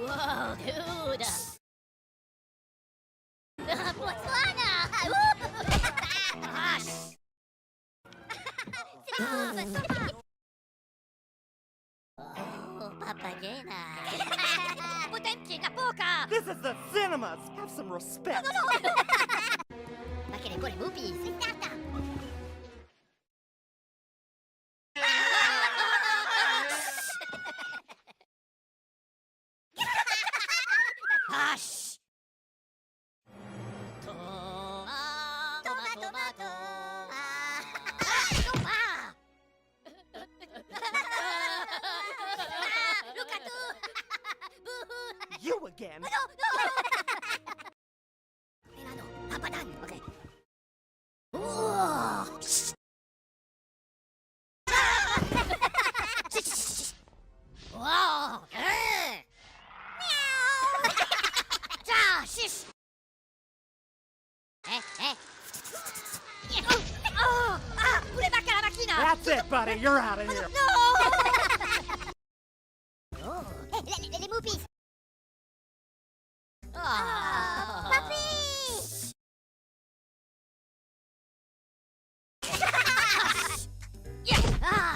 Whoa, dude! Botswana! Hush! Oh, papagena! Potenti la poca! This is the cinemas! Have some respect! Ma che le buone movies! Signata! Hush! Tomato! Look at you! You again! No! Milano, Abadan, okay. Whoa! Whoa! Meow! Shish! Pure macca la macchina! That's it, buddy! You're out of here! No! Oh, les movies! Papi!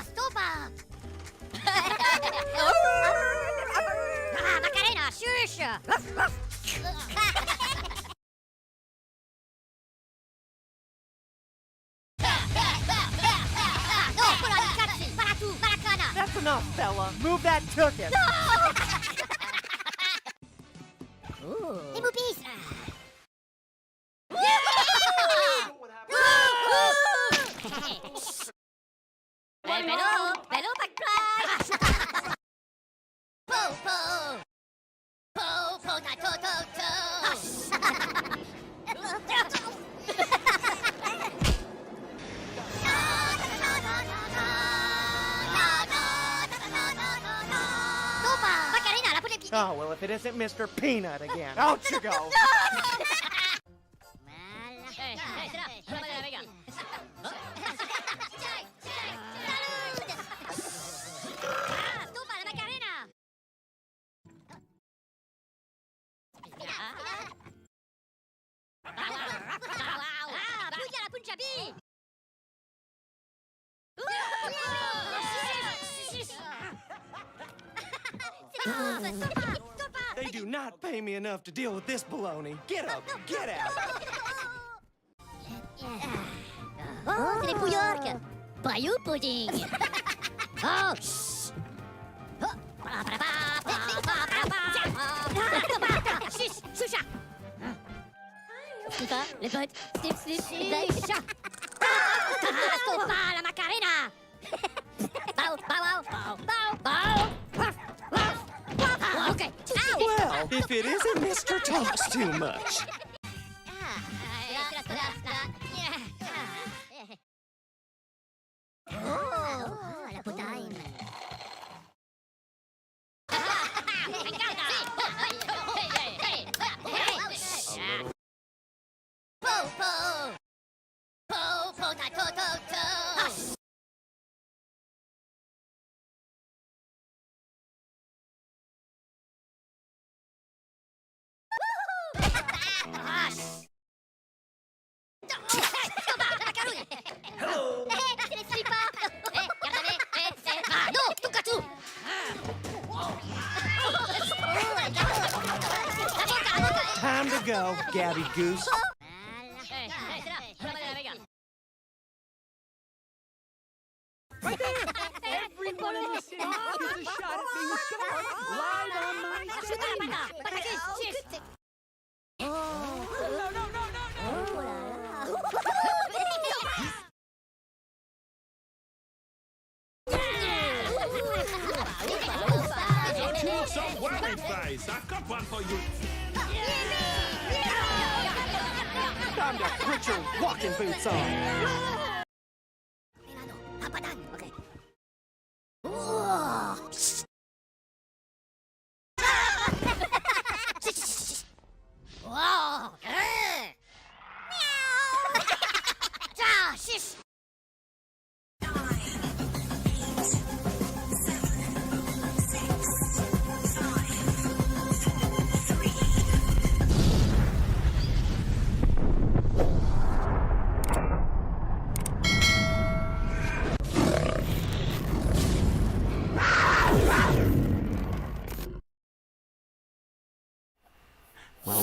Stopa! Macarena, shush! That's enough, fella! Move that ticket! Les movies! Bello, backcrash! Po, na to. Oh, well, if it isn't Mr. Peanut again. Out you go! They do not pay me enough to deal with this baloney. Get up! Get out! Oh, c'est les pouillards! Bayou pudding! Oh, shh! Choucha! Snipa, les potes! Snip, chat! Stopa, la macarena! Bow! Okay. Well, if it isn't Mr. Talks Too Much. Oh, la potaine. Time to go, Gabby Goose. Right there! Everybody in the city here's a shot at being sharp live on my screen! No! Don't you look so worried, face? I've got one for you. Time to put your walking boots on. Milano, Abadan, okay. Whoa! Whoa! Meow! Shish!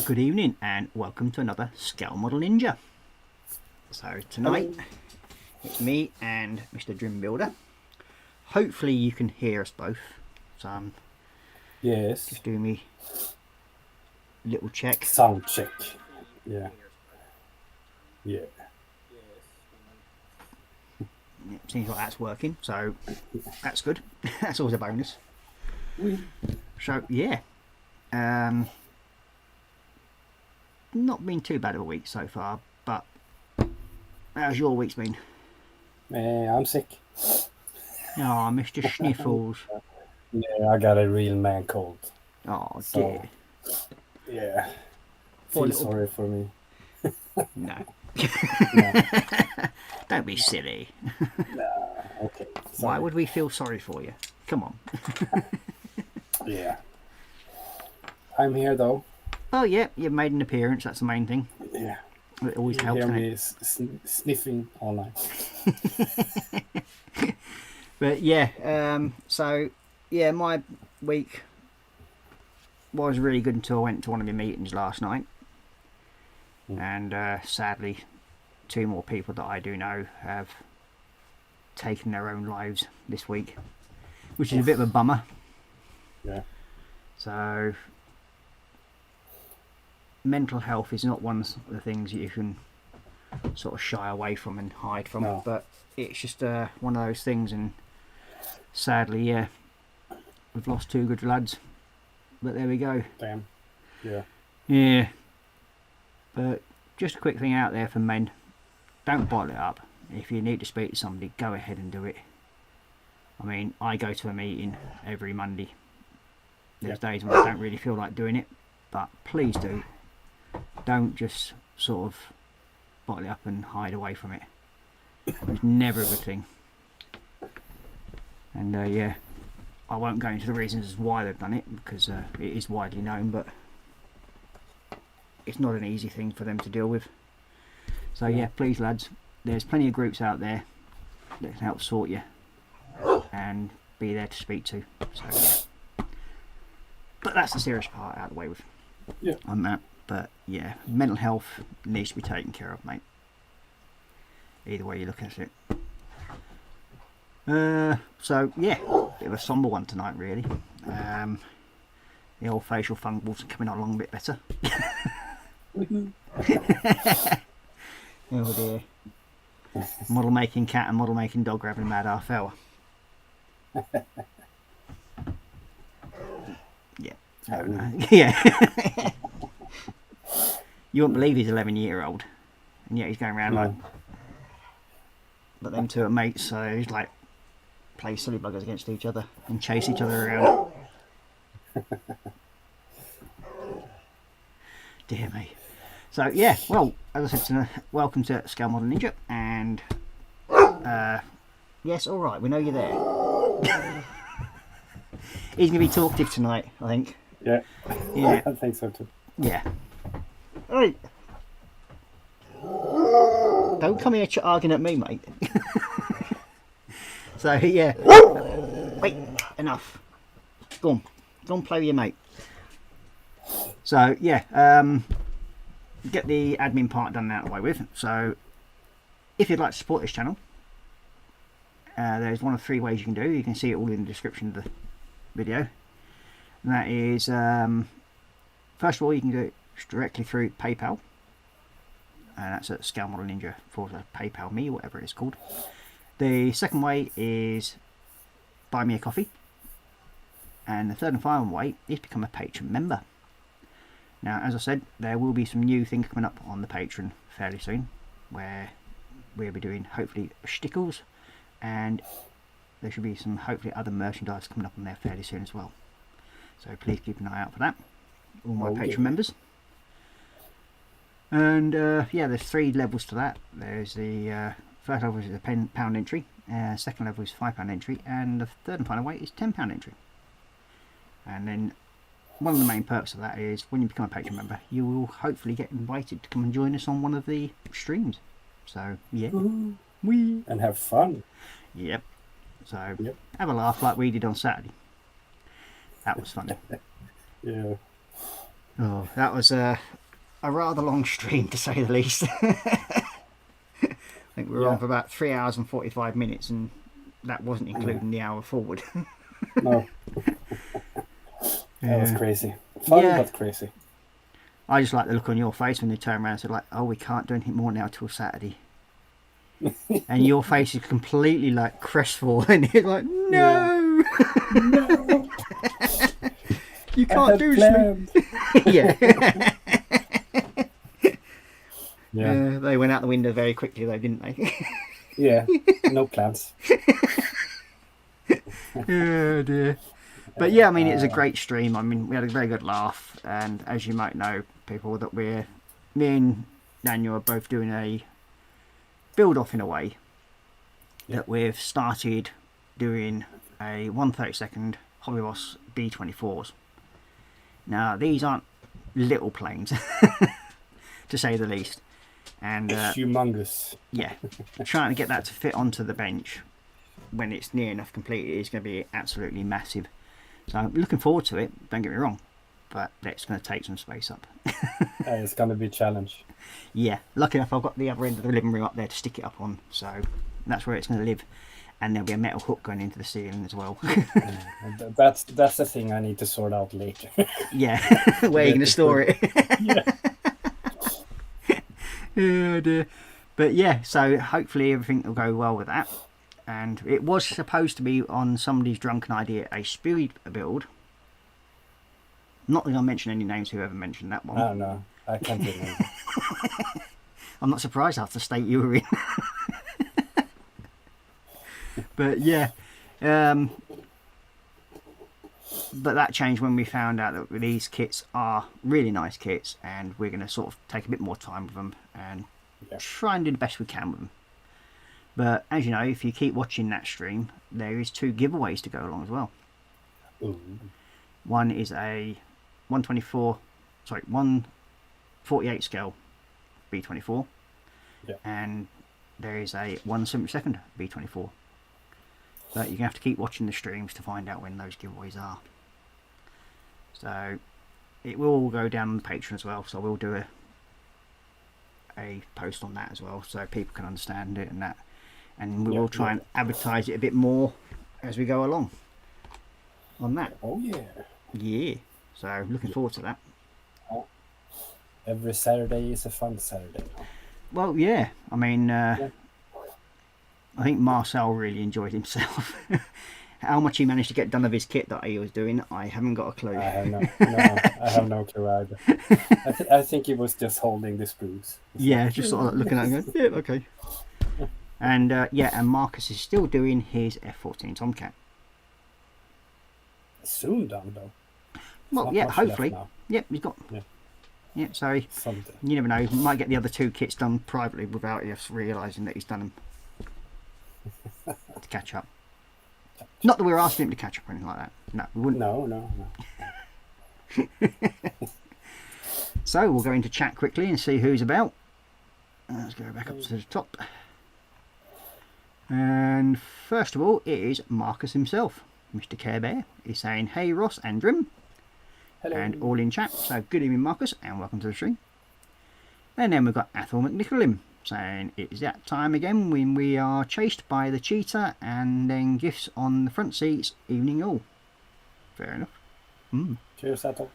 good evening and welcome to another Scale Model Ninja. So tonight it's me and Mr. Dream Builder. Hopefully you can hear us both. So I'm just doing me little check. Sound check. Yeah. It seems like that's working, so that's good. That's always a bonus. So yeah, not been too bad of a week so far, but how's your week's been? I'm sick. Oh, Mr. Sniffles. Yeah, I got a real man cold. Oh So, dear. yeah. Poor Feel little- sorry for me. No. No. Don't be silly. Okay. Why Sorry. would we feel sorry for you? Come on. Yeah. I'm here though. Oh yeah, you've made an appearance. That's the main thing. Yeah. It always You helps. hear Doesn't me it? sniffing all night. But yeah, so yeah, my week was really good until I went to one of my meetings last night, and sadly, 2 more people that I do know have taken their own lives this week, which is a bit of a bummer. Yeah. So mental health is not one of the things you can sort of shy away from and hide from, No. but it's just one of those things, and sadly, yeah, we've lost 2 good lads, but there we go. Damn. Yeah. Yeah, but just a quick thing out there for men: don't bottle it up. If you need to speak to somebody, go ahead and do it. I mean, I go to a meeting every Monday. There's days when I don't really feel like doing it, but please do. Don't just sort of bottle it up and hide away from it. It's never a good thing. And yeah, I won't go into the reasons as why they've done it, because it is widely known, but it's not an easy thing for them to deal with. So yeah, please lads, there's plenty of groups out there that can help sort you and be there to speak to. So yeah, but that's the serious part out of the way with on that. But yeah, mental health needs to be taken care of, mate, either way you look at it. So yeah, bit of a sombre one tonight really. The old facial fungals are coming along a bit better. Oh dear. Model making cat and model making dog are having a mad half hour. Yeah. Yeah. You won't believe he's 11-year-old, and yet he's going around like. But them 2 are mates, so he's like play silly buggers against each other and chase each other around. Dear me. So yeah, well, as I said, welcome to Scale Model Ninja, and yes, all right, we know you're there. He's gonna be talkative tonight, I think. Yeah. Yeah. I think so too. Yeah. Right. Don't come here arguing at me, mate. So yeah. Wait, enough. Go on, play with your mate. So yeah, get the admin part done out of the way with. So if you'd like to support this channel, there's one of 3 ways you can do. You can see it all in the description of the video. And that is, first of all, you can do it directly through PayPal. And that's at Scale Model Ninja for the PayPal me, whatever it is called. The second way is buy me a coffee. And the third and final way is become a patron member. Now, as I said, there will be some new things coming up on the Patreon fairly soon, where we'll be doing hopefully stickers, and there should be some hopefully other merchandise coming up on there fairly soon as well. So please keep an eye out for that, all my Patreon members. And yeah, there's 3 levels to that. There's the first level is a £10 entry, second level is £5 entry, and the third and final way is £10 entry. And then one of the main perks of that is when you become a Patreon member, you will hopefully get invited to come and join us on one of the streams. So yeah, And have fun. Yep. So have a laugh like we did on Saturday. That was fun. Yeah. Oh, that was a rather long stream to say the least. I think we were on for about 3 hours and 45 minutes, and that wasn't including the hour forward. No. That was crazy. Fun, but crazy. I just like the look on your face when they turn around and say, like, oh, we can't do anything more now till Saturday. And your face is completely like crestfallen. You're like, no! No. You can't do planned. Yeah. Yeah. They went out the window very quickly, though, didn't they? Yeah. No plans. Oh, dear. But yeah, I mean, it was a great stream. I mean, we had a very good laugh. And as you might know, people, that me and Daniel are both doing a build-off in a way. That we've started doing a 1/32 Hobby Boss B24s. Now, these aren't little planes, to say the least. And humongous. Yeah, trying to get that to fit onto the bench when it's near enough completed is going to be absolutely massive. So I'm looking forward to it, don't get me wrong, but it's going to take some space up. It's going to be a challenge. Yeah, lucky enough I've got the other end of the living room up there to stick it up on, so that's where it's going to live. And there'll be a metal hook going into the ceiling as well. That's the thing I need to sort out later. Yeah, where are you going to store it? Yeah. Oh dear. But yeah, so hopefully everything will go well with that. And it was supposed to be, on somebody's drunken idea, a speed build. Not going to mention any names, whoever mentioned that one. Oh no, I can't remember. I'm not surprised after the state you were in. But yeah, but that changed when we found out that these kits are really nice kits, and we're going to sort of take a bit more time with them and try and do the best we can with them. But as you know, if you keep watching that stream, there is 2 giveaways to go along as well. Ooh. One is a 148 scale B24, and there is a 1/72 B24. But you're going to have to keep watching the streams to find out when those giveaways are. So it will all go down on the Patreon as well, so we'll do a post on that as well, so people can understand it and that. And we will try and advertise it a bit more as we go along on that. Oh yeah. Yeah. So looking forward to that. Every Saturday is a fun Saturday. Well, yeah. I mean, I think Marcel really enjoyed himself. How much he managed to get done of his kit that he was doing, I haven't got a clue. I have no clue either. I think he was just holding the screws. Yeah, just sort of looking at it and going, yeah, okay. And and Marcus is still doing his F-14 Tomcat. Soon done though. Well, yeah, hopefully. Yep, he's got. Yeah, so someday. You never know. He might get the other 2 kits done privately without us realising that he's done them to catch up. Not that we were asking him to catch up or anything like that. No, we wouldn't. No. So we'll go into chat quickly and see who's about. Let's go back up to the top. And first of all, it is Marcus himself. Mr. Care Bear is saying, hey Ross and Drim. Hello. And all in chat. So good evening, Marcus, and welcome to the stream. And then we've got Athel McNicholim saying, it is that time again when we are chased by the cheetah and then gifts on the front seats, evening all. Fair enough. Cheers, Athel.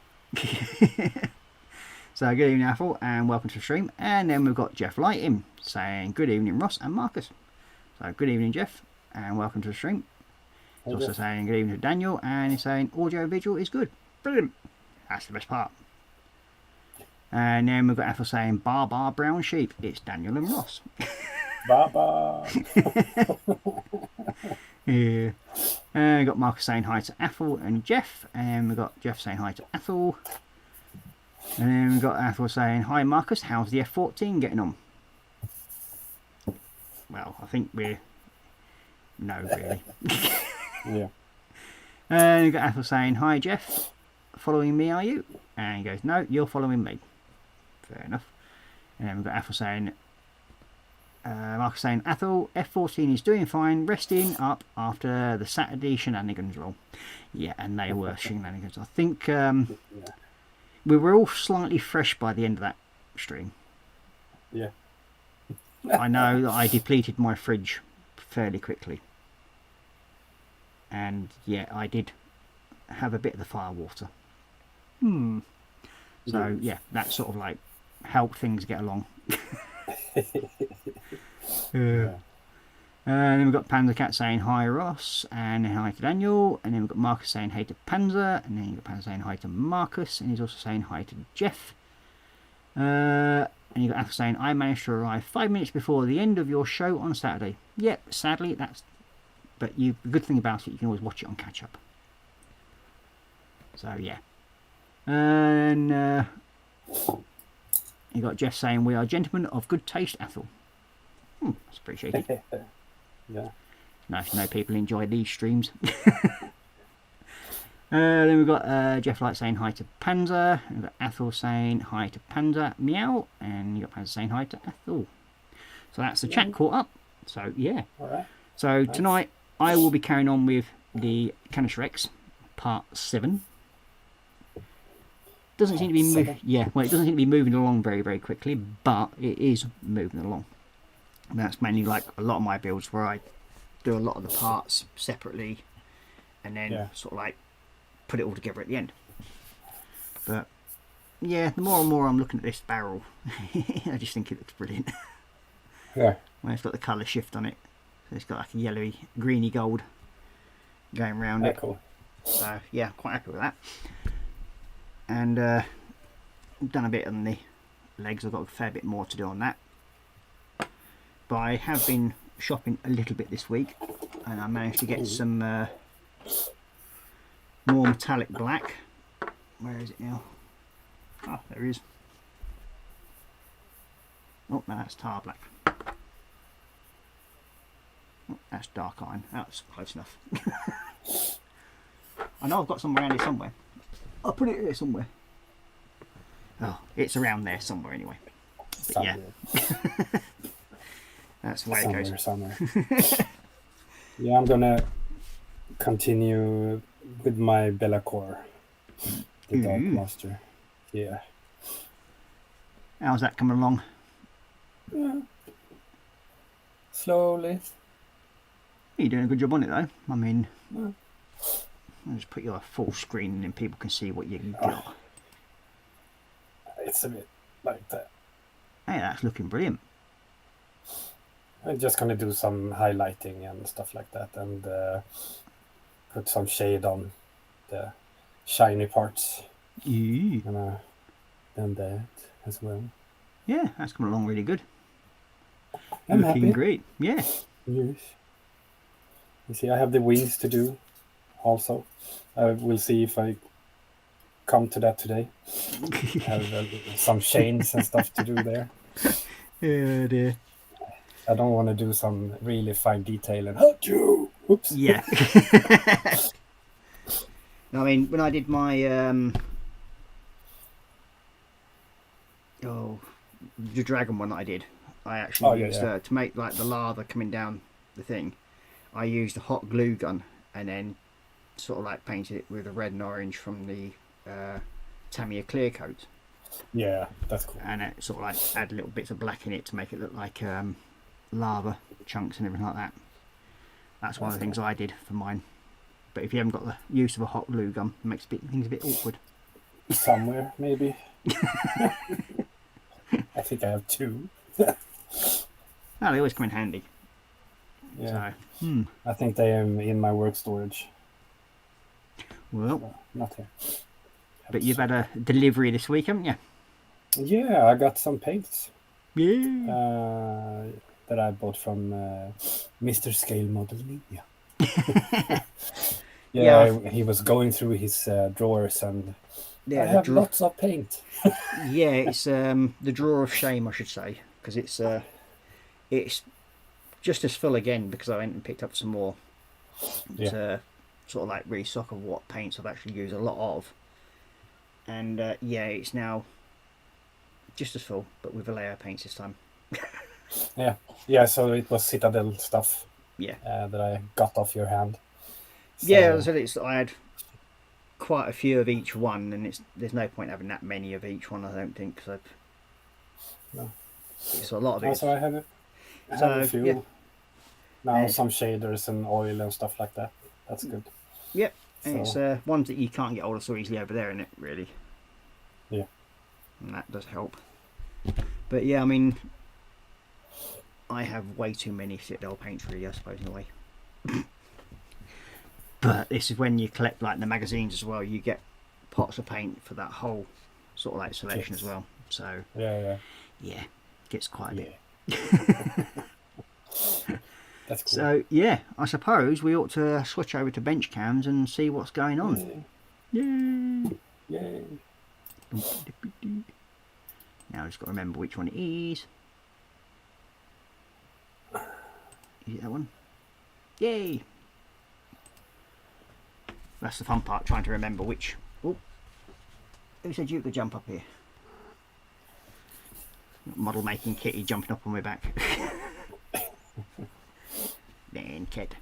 So good evening, Athel, and welcome to the stream. And then we've got Jeff Lighting saying, good evening, Ross and Marcus. So good evening, Jeff, and welcome to the stream. He's also saying good evening to Daniel, and he's saying audio visual is good. Brilliant. That's the best part. And then we've got Ethel saying bar brown sheep. It's Daniel and Ross. Baba. Yeah. And we've got Marcus saying hi to Ethel and Jeff, and we've got Jeff saying hi to Ethel. And then we've got Ethel saying hi Marcus, how's the F-14 getting on? Well, I think we're no really. Yeah. And we've got Ethel saying hi Jeff, following me are you? And he goes, no, you're following me. Fair enough. And then we've got Ethel saying, Marcus saying, Ethel, F-14 is doing fine, resting up after the Saturday shenanigans roll. Yeah, and they were shenanigans. I think We were all slightly fresh by the end of that stream. Yeah. I know that I depleted my fridge fairly quickly. And yeah, I did have a bit of the fire water. So yeah, that sort of like helped things get along. Yeah. And then we've got Panzer Cat saying hi Ross and hi to Daniel, and then we've got Marcus saying hey to Panzer, and then you've got Panzer saying hi to Marcus, and he's also saying hi to Jeff. And you've got Athel saying I managed to arrive 5 minutes before the end of your show on Saturday. Yep, sadly that's, but the good thing about it, you can always watch it on catch up. So yeah. And you got Jeff saying we are gentlemen of good taste, Athel. That's appreciated. Yeah. Nice to know people enjoy these streams. Then we've got Jeff Light saying hi to Panzer. We've got Athel saying hi to Panzer, meow. And you've got Panzer saying hi to Athel. So that's the chat caught up. So yeah. Alright. So tonight I will be carrying on with the Canis Rex part 7. Doesn't seem to be moving. Yeah, well, it doesn't seem to be moving along very, very quickly, but it is moving along. And that's mainly like a lot of my builds where I do a lot of the parts separately, and then sort of like put it all together at the end. But yeah, the more and more I'm looking at this barrel, I just think it looks brilliant. Yeah. When it's got the colour shift on it, so it's got like a yellowy, greeny gold going around it. Cool. So yeah, I'm quite happy with that. And done a bit on the legs. I've got a fair bit more to do on that. But I have been shopping a little bit this week, and I managed to get some more metallic black. Where is it now? Oh, there it is. Oh, no, that's tar black. Oh, that's dark iron. That's close enough. I know I've got some around here somewhere. I'll put it here somewhere. Oh, it's around there somewhere anyway. But yeah. That's the way it goes. Somewhere. Yeah, I'm gonna continue with my Bellacore, the Dark Master. Yeah. How's that coming along? Yeah. Slowly. You're doing a good job on it though. I mean, I'll just put your full screen and then people can see what you got. It's a bit like that. Hey, that's looking brilliant. I'm just gonna do some highlighting and stuff like that, and put some shade on the shiny parts. Yeah. And that as well. Yeah, that's coming along really good. I'm looking happy. Great. Yeah. Yes. You see, I have the wings to do also. I will see if I come to that today. Have some chains and stuff to do there. Yeah, dear. I don't want to do some really fine detail and hurt you. Oops. Yeah. I mean, when I did my the dragon one that I did, I actually used to make like the lava coming down the thing. I used a hot glue gun and then sort of like painted it with a red and orange from the Tamiya clear coat. Yeah, that's cool. And it sort of like add little bits of black in it to make it look like lava chunks and everything like that. That's one of the things I did for mine. But if you haven't got the use of a hot glue gun, it makes things a bit awkward. Somewhere, maybe. I think I have 2. Oh, they always come in handy. Yeah. So, I think they are in my work storage. Well, no, not here. But you've had a delivery this week, haven't you? Yeah, I got some paints. Yeah. That I bought from Mr. Scale Modeling. Yeah, he was going through his drawers and I have lots of paint. Yeah, it's the drawer of shame, I should say, because it's just as full again because I went and picked up some more to sort of like restock of what paints I've actually used a lot of. And it's now just as full, but with a layer of paints this time. Yeah. So it was Citadel stuff. Yeah. That I got off your hand. So... Yeah, so I had quite a few of each one, and there's no point having that many of each one. I don't think so. No. It's a lot of it. Also, I have a few yeah. now. Some shaders and oil and stuff like that. That's good. Yep. And So- it's ones that you can't get hold of so easily over there, in it really. Yeah. And that does help. But yeah, I mean, I have way too many Citadel paints, really, I suppose, in a way. But this is when you collect like the magazines as well. You get pots of paint for that whole sort of like selection as well. So Yeah. yeah, gets quite a bit. That's cool. So yeah, I suppose we ought to switch over to bench cams and see what's going on. Yay! Yay. Now I've just got to remember which one it is. Is it that one? Yay! That's the fun part, trying to remember which. Oh, who said you could jump up here? Model making kitty jumping up on my back. Man, kid.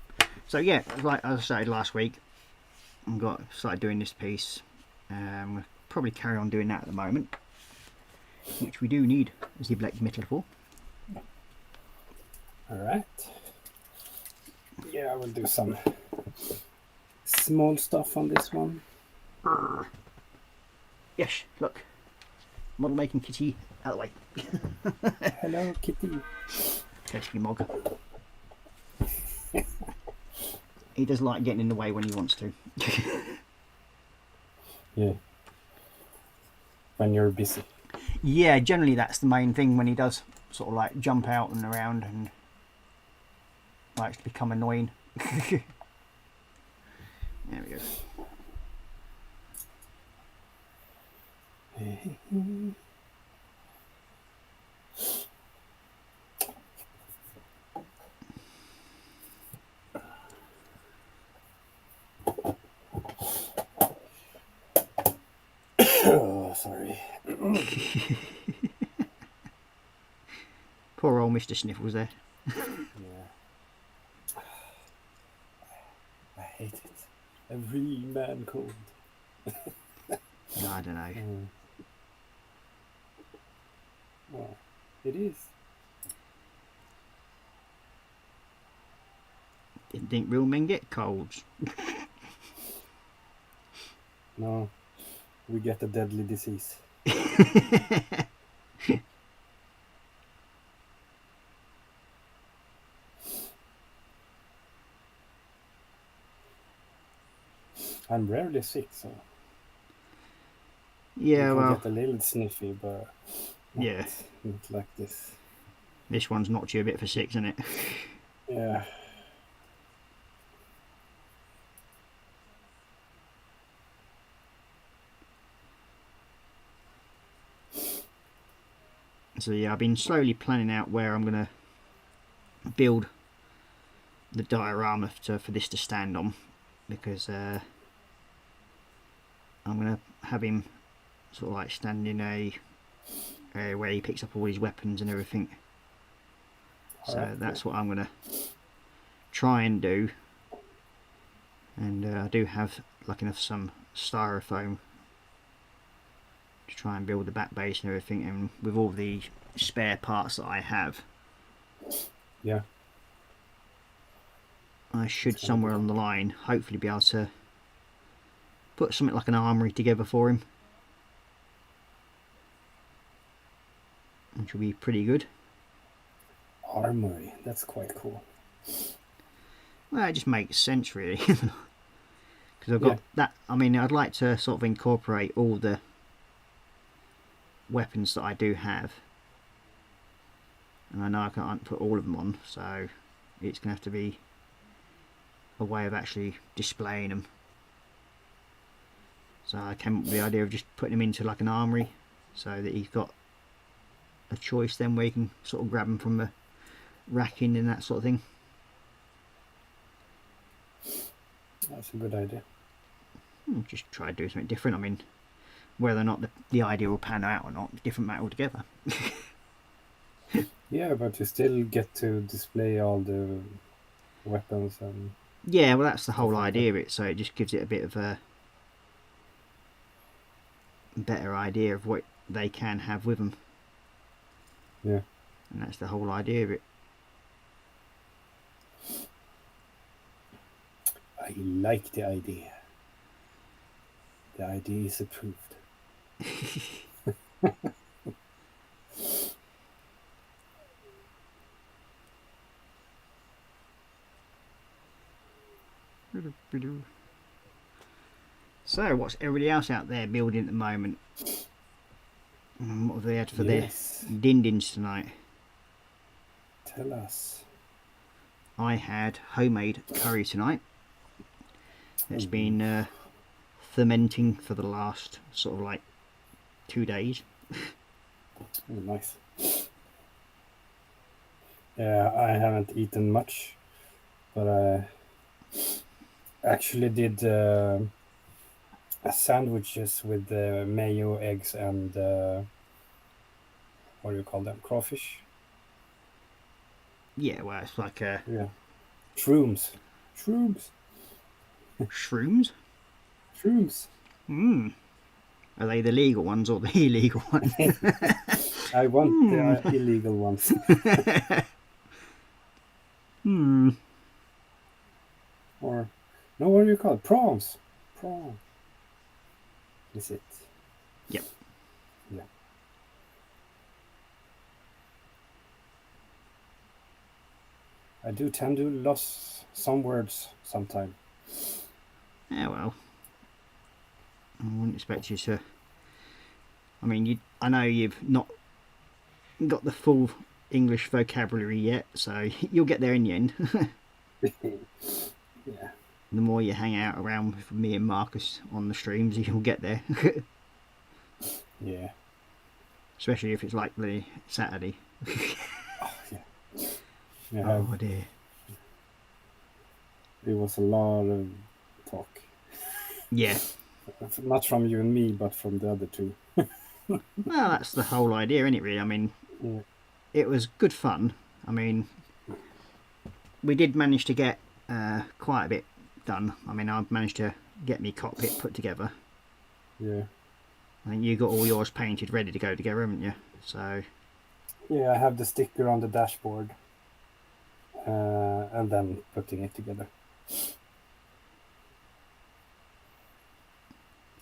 So yeah, like as I said last week, I started doing this piece. We'll probably carry on doing that at the moment, which we do need as the black metal for. All right. Yeah, I will do some small stuff on this one. Yes, look. Model making kitty out of the way. Hello, kitty. Pesky mog. He does like getting in the way when he wants to. Yeah. When you're busy. Yeah, generally that's the main thing, when he does sort of like jump out and around and likes to become annoying. There we go. Oh, sorry. Poor old Mr. Sniffles there. Yeah. I hate it. A real man cold. No, I don't know. Well, it is. Didn't think real men get colds. No, we get a deadly disease. I'm rarely sick, so Yeah, I well, get a little sniffy, but yeah. not like this. This one's knocked you a bit for six, isn't it? Yeah. So yeah, I've been slowly planning out where I'm going to build the diorama for this to stand on, because I'm going to have him sort of like stand in a area where he picks up all his weapons and everything. So Alright, that's what I'm going to try and do. And I do have, lucky enough, some styrofoam to try and build the back base and everything, and with all the spare parts that I have, Yeah. I should somewhere on the line hopefully be able to put something like an armoury together for him, which will be pretty good. Armory. That's quite cool. Well, it just makes sense really, because I've got that. I mean, I'd like to sort of incorporate all the weapons that I do have, and I know I can't put all of them on, so it's going to have to be a way of actually displaying them. So I came up with the idea of just putting him into like an armoury, so that he's got a choice then where you can sort of grab them from the racking and that sort of thing. That's a good idea. Just try to do something different. I mean, whether or not the idea will pan out or not, different matter altogether. Yeah, but you still get to display all the weapons and Yeah, well, that's the whole idea of it. So it just gives it a bit of a better idea of what they can have with them. Yeah. And that's the whole idea of it. I like the idea. The idea is approved. So, what's everybody else out there building at the moment? What have they had for Yes. their din-dins tonight? Tell us. I had homemade curry tonight. It's been fermenting for the last sort of like 2 days. Oh, nice. Yeah, I haven't eaten much, but I actually did sandwiches with mayo, eggs, and what do you call them? Crawfish? Yeah, well, it's like Yeah. Shrooms. Shrooms. shrooms. Shrooms. Are they the legal ones or the illegal ones? I want the illegal ones. Or, no, what do you call it? Prawns. Prawn. Is it? Yep. Yeah. I do tend to lose some words sometime. Yeah, well, I wouldn't expect you to. I mean, I know you've not got the full English vocabulary yet, so you'll get there in the end. Yeah. The more you hang out around with me and Marcus on the streams, you'll get there. Yeah. Especially if it's like the Saturday. Oh, yeah. Yeah. Oh dear. It was a lot of talk. Yeah. Not from you and me, but from the other two. Well, that's the whole idea, isn't it, really? I mean, Yeah. it was good fun. I mean, we did manage to get quite a bit done. I mean, I've managed to get me cockpit put together. Yeah. I think you got all yours painted, ready to go together, haven't you? So, Yeah, I have the sticker on the dashboard. And then putting it together.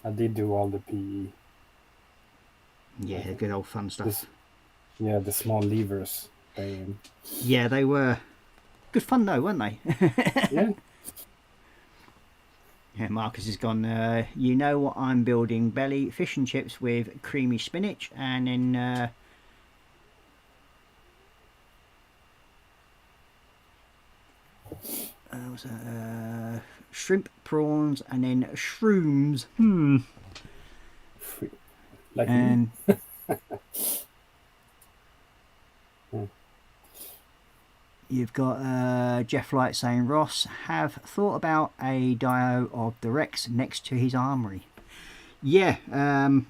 I did do all the PE. yeah, the good old fun stuff. Yeah, the small levers. Yeah, they were good fun though, weren't they? Yeah. Yeah, Marcus has gone, you know what I'm building? Belly fish and chips with creamy spinach and then what's that? Shrimp, prawns and then shrooms. Like And you've got Jeff Light saying, Ross, have thought about a dio of the Rex next to his armory. Yeah, I'm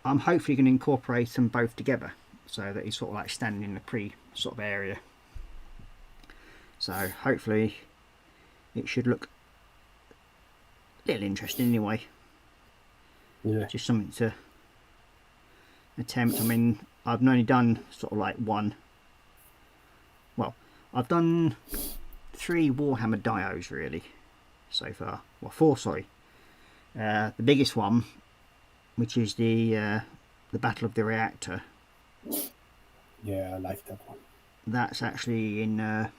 hopefully going to incorporate them both together so that he's sort of like standing in the pre sort of area. So hopefully it should look a little interesting anyway. Yeah. Just something to attempt. I mean, I've only done sort of like one. Well, I've done 3 Warhammer dios really so far. Well, 4, sorry. The biggest one, which is the Battle of the Reactor. Yeah, I like that one. That's actually in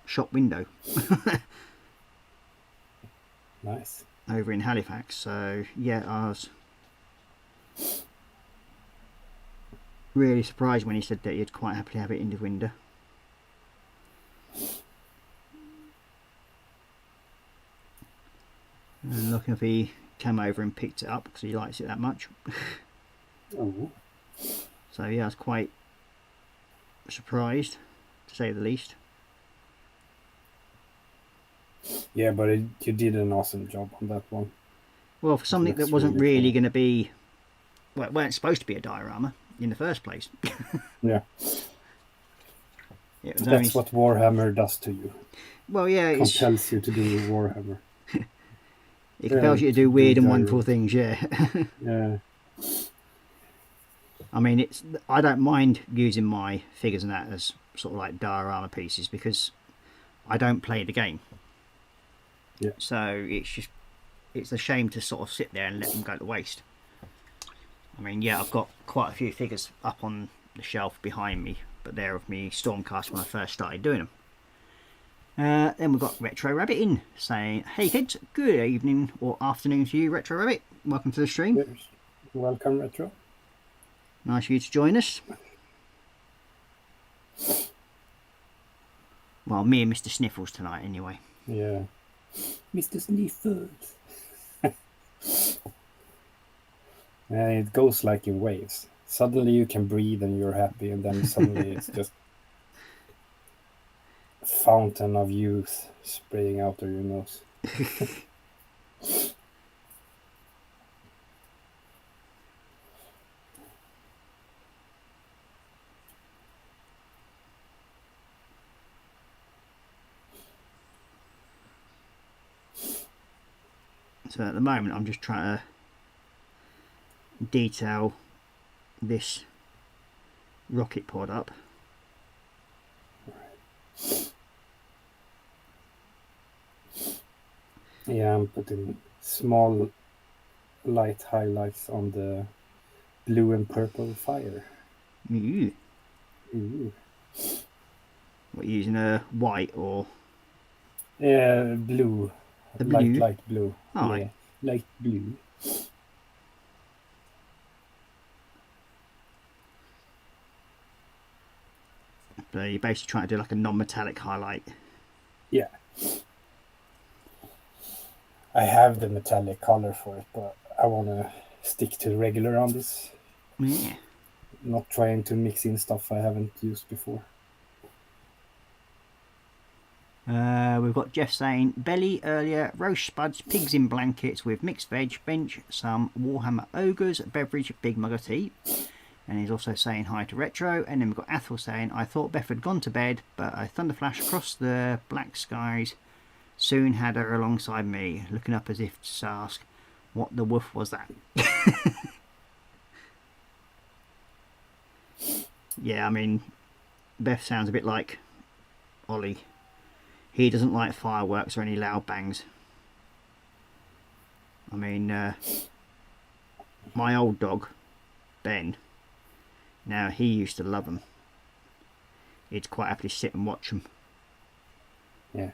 shop window. Nice. Over in Halifax. So yeah, I was really surprised when he said that he'd quite happily have it in the window. And looking if he came over and picked it up because he likes it that much. Oh. So yeah, I was quite surprised, to say the least. Yeah, but you did an awesome job on that one. Well, for something That's that wasn't really really cool. going to be, well, it weren't supposed to be a diorama in the first place. Yeah. It was That's what Warhammer does to you. Well, yeah, it's, Compels you to do Warhammer. it compels you to do weird and diorama. wonderful things, yeah. Yeah. I mean, I don't mind using my figures and that as sort of like diorama pieces because I don't play the game. Yeah. So it's a shame to sort of sit there and let them go to waste. I mean, yeah, I've got quite a few figures up on the shelf behind me, but they're of me Stormcast when I first started doing them. Then we've got Retro Rabbit in saying, "Hey kids, good evening or afternoon to you, Retro Rabbit. Welcome to the stream. Yes. Welcome, Retro. Nice of you to join us." Well, me and Mr. Sniffles tonight, anyway. Yeah. Mr. Sniffles. It goes like in waves. Suddenly you can breathe and you're happy, and then suddenly it's just a fountain of youth spraying out of your nose. So at the moment I'm just trying to detail this rocket pod up. Yeah, I'm putting small light highlights on the blue and purple fire. Ooh. Ooh. What, using a white or Blue. the blue? Light blue. Oh, Yeah, light blue. So you're basically trying to do like a non-metallic highlight. Yeah. I have the metallic color for it, but I want to stick to regular on this. Yeah. Not trying to mix in stuff I haven't used before. We've got Jeff saying, "Belly earlier, roast spuds, pigs in blankets with mixed veg, bench, some Warhammer ogres, beverage, big mug of tea." And he's also saying hi to Retro. And then we've got Athel saying, "I thought Beth had gone to bed, but a thunderflash across the black skies soon had her alongside me, looking up as if to ask, what the woof was that?" Yeah, I mean, Beth sounds a bit like Ollie. He doesn't like fireworks or any loud bangs. I mean, my old dog, Ben, now he used to love them. He'd quite happily sit and watch them. Yeah.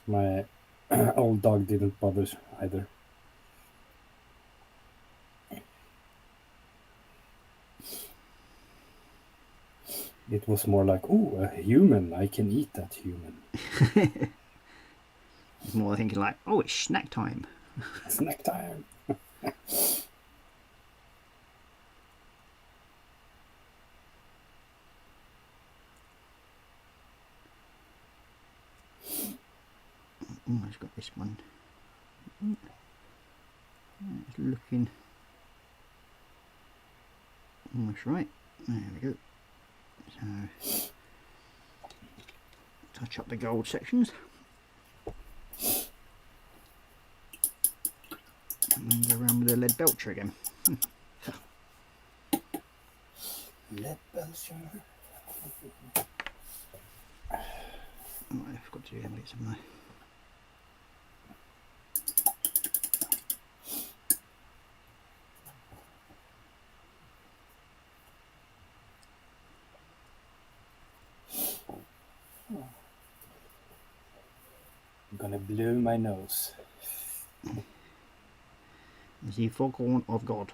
My old dog didn't bother either. It was more like, "Oh, a human, I can eat that human." It's more thinking like, "Oh, it's snack time." Snack time. Oh, I've got this one. It's looking almost right. There we go. So, touch up the gold sections. And then go around with the lead belcher again. Lead belcher. Oh, I forgot to do them bits, haven't I? I'm gonna blow my nose. The foghorn of God.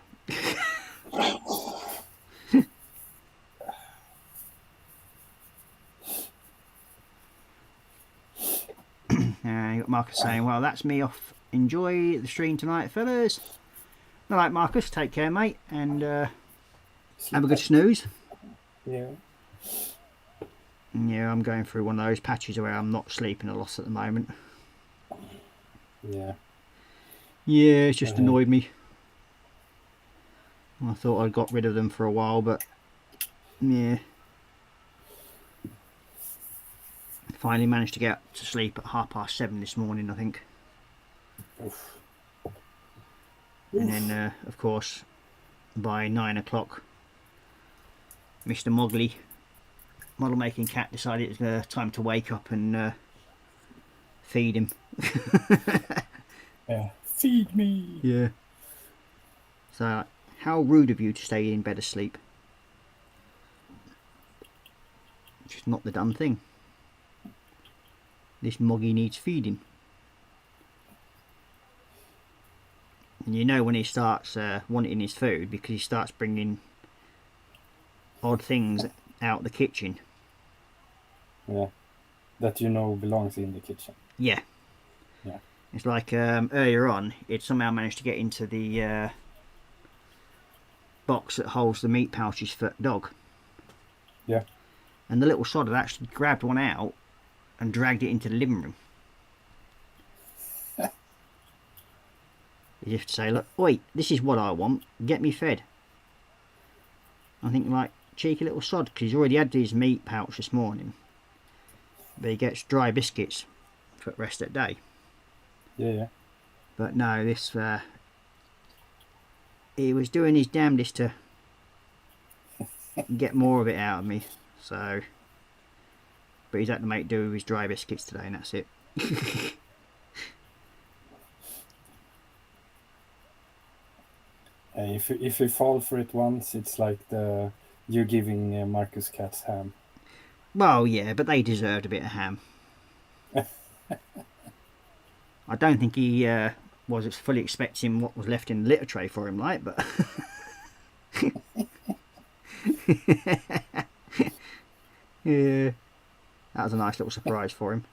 You got Marcus saying, "Well, that's me off. Enjoy the stream tonight, fellas." All right, Marcus, take care, mate, and have a good snooze. Yeah. Yeah, I'm going through one of those patches where I'm not sleeping a lot at the moment. Yeah. Yeah, it's just annoyed me. I thought I'd got rid of them for a while, but yeah. Finally managed to get to sleep at 7:30 this morning, I think. Oof. And then, of course, by 9 o'clock, Mr. Mogley, model making cat, decided it was time to wake up and feed him. Yeah. Feed me. Yeah. So, how rude of you to stay in bed asleep. Just not the done thing. This Moggy needs feeding. And you know when he starts wanting his food because he starts bringing odd things out the kitchen. Yeah. That you know belongs in the kitchen. Yeah. Yeah. It's like earlier on, it somehow managed to get into the box that holds the meat pouches for dog. Yeah. And the little sod had actually grabbed one out and dragged it into the living room. You have to say, look, oi, this is what I want, get me fed. I think, like, cheeky little sod, because he's already had his meat pouch this morning. But he gets dry biscuits for the rest of the day. Yeah. But no, this, he was doing his damnedest to get more of it out of me, so. But he's had to make do with his dry biscuits today, and that's it. If you fall for it once, it's like you giving Marcus cats ham. Well, yeah, but they deserved a bit of ham. I don't think he was fully expecting what was left in the litter tray for him, like, but. Yeah, that was a nice little surprise for him.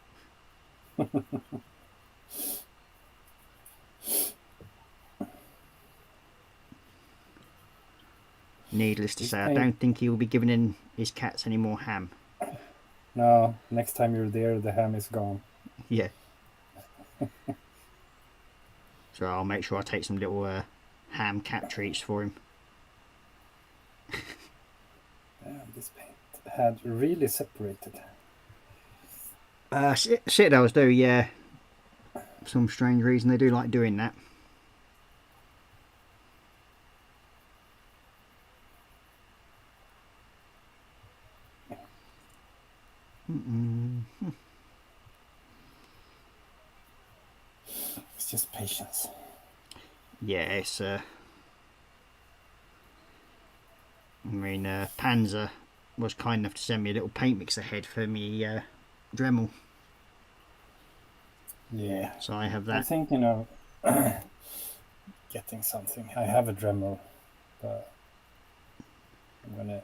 Needless to say, I don't think he will be giving in his cats any more ham. No, next time you're there, the ham is gone. Yeah. So I'll make sure I take some little ham cat treats for him. This paint had really separated. Citadels do, yeah. For some strange reason, they do like doing that. It's just patience. Yeah, it's I mean, Panzer was kind enough to send me a little paint mixer head for me Dremel. Yeah. So I have that. I'm thinking of getting something. I have a Dremel, but I'm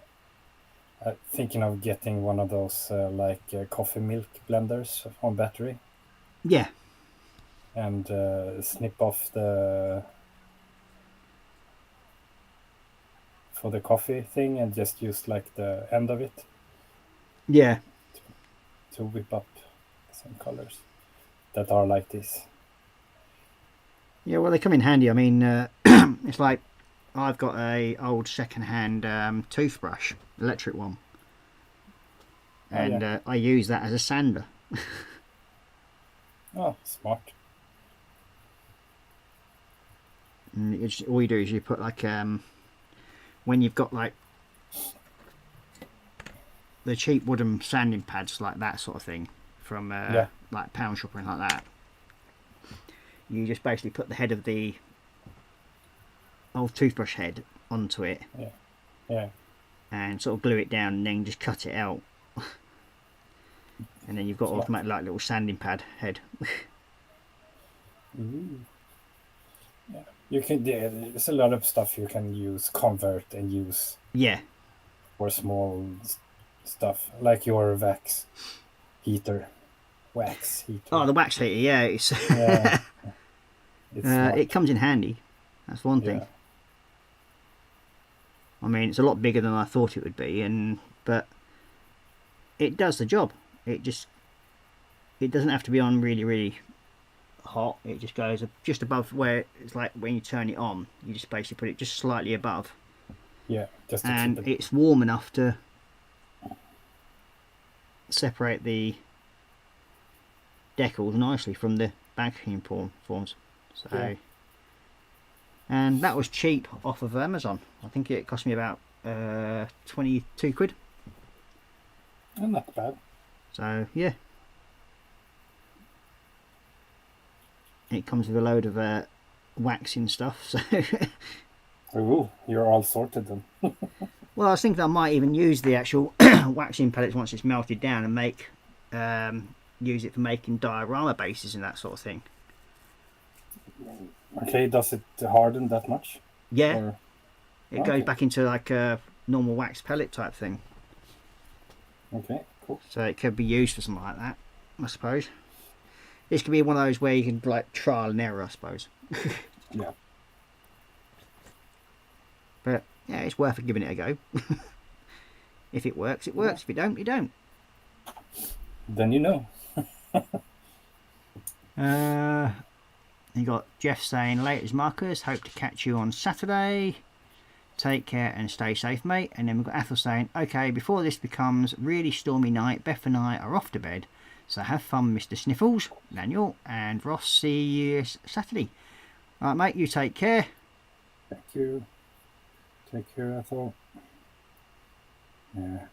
thinking of getting one of those coffee milk blenders on battery. Yeah. And snip off for the coffee thing and just use like the end of it. Yeah. To whip up some colors that are like this. Yeah, well, they come in handy. I mean, it's like I've got a old second-hand toothbrush, electric one, and I use that as a sander. Oh, smart. And all you do is you put like when you've got like the cheap wooden sanding pads, like that sort of thing, from like pound shop or anything like that. You just basically put the head of the old toothbrush head onto it, and sort of glue it down, and then just cut it out, and then you've got automatic like little sanding pad head. Yeah, you can. There's a lot of stuff you can use, convert, and use. Yeah. For small stuff like your wax heater. Oh, the wax heater, yeah. It's it comes in handy. That's one thing. Yeah. I mean, it's a lot bigger than I thought it would be, but it does the job. It doesn't have to be on really, really hot. It just goes just above where it's like when you turn it on. You just basically put it just slightly above. Yeah, just to and it's warm enough to separate the decals nicely from the vacuum forms. So, and that was cheap off of Amazon. I think it cost me about £22. Oh, not bad. So yeah, it comes with a load of waxing stuff. So Ooh, you're all sorted then. well, I was thinking I might even use the actual waxing pellets once it's melted down and make use it for making diorama bases and that sort of thing. Okay, does it harden that much? Yeah, Or... it goes back into like a normal wax pellet type thing. Okay, cool. So it could be used for something like that, I suppose. This could be one of those where you can like trial and error, I suppose. Yeah. But yeah, it's worth giving it a go. If it works, it works. If it don't, it don't. Then you know. You got Jeff saying, latest Marcus, hope to catch you on Saturday. Take care and stay safe, mate. And then we've got Ethel saying, okay, before this becomes really stormy night, Beth and I are off to bed. So have fun, Mr. Sniffles, Daniel, and Ross. See you Saturday. Alright, mate, you take care. Thank you. Take care, Ethel. Yeah.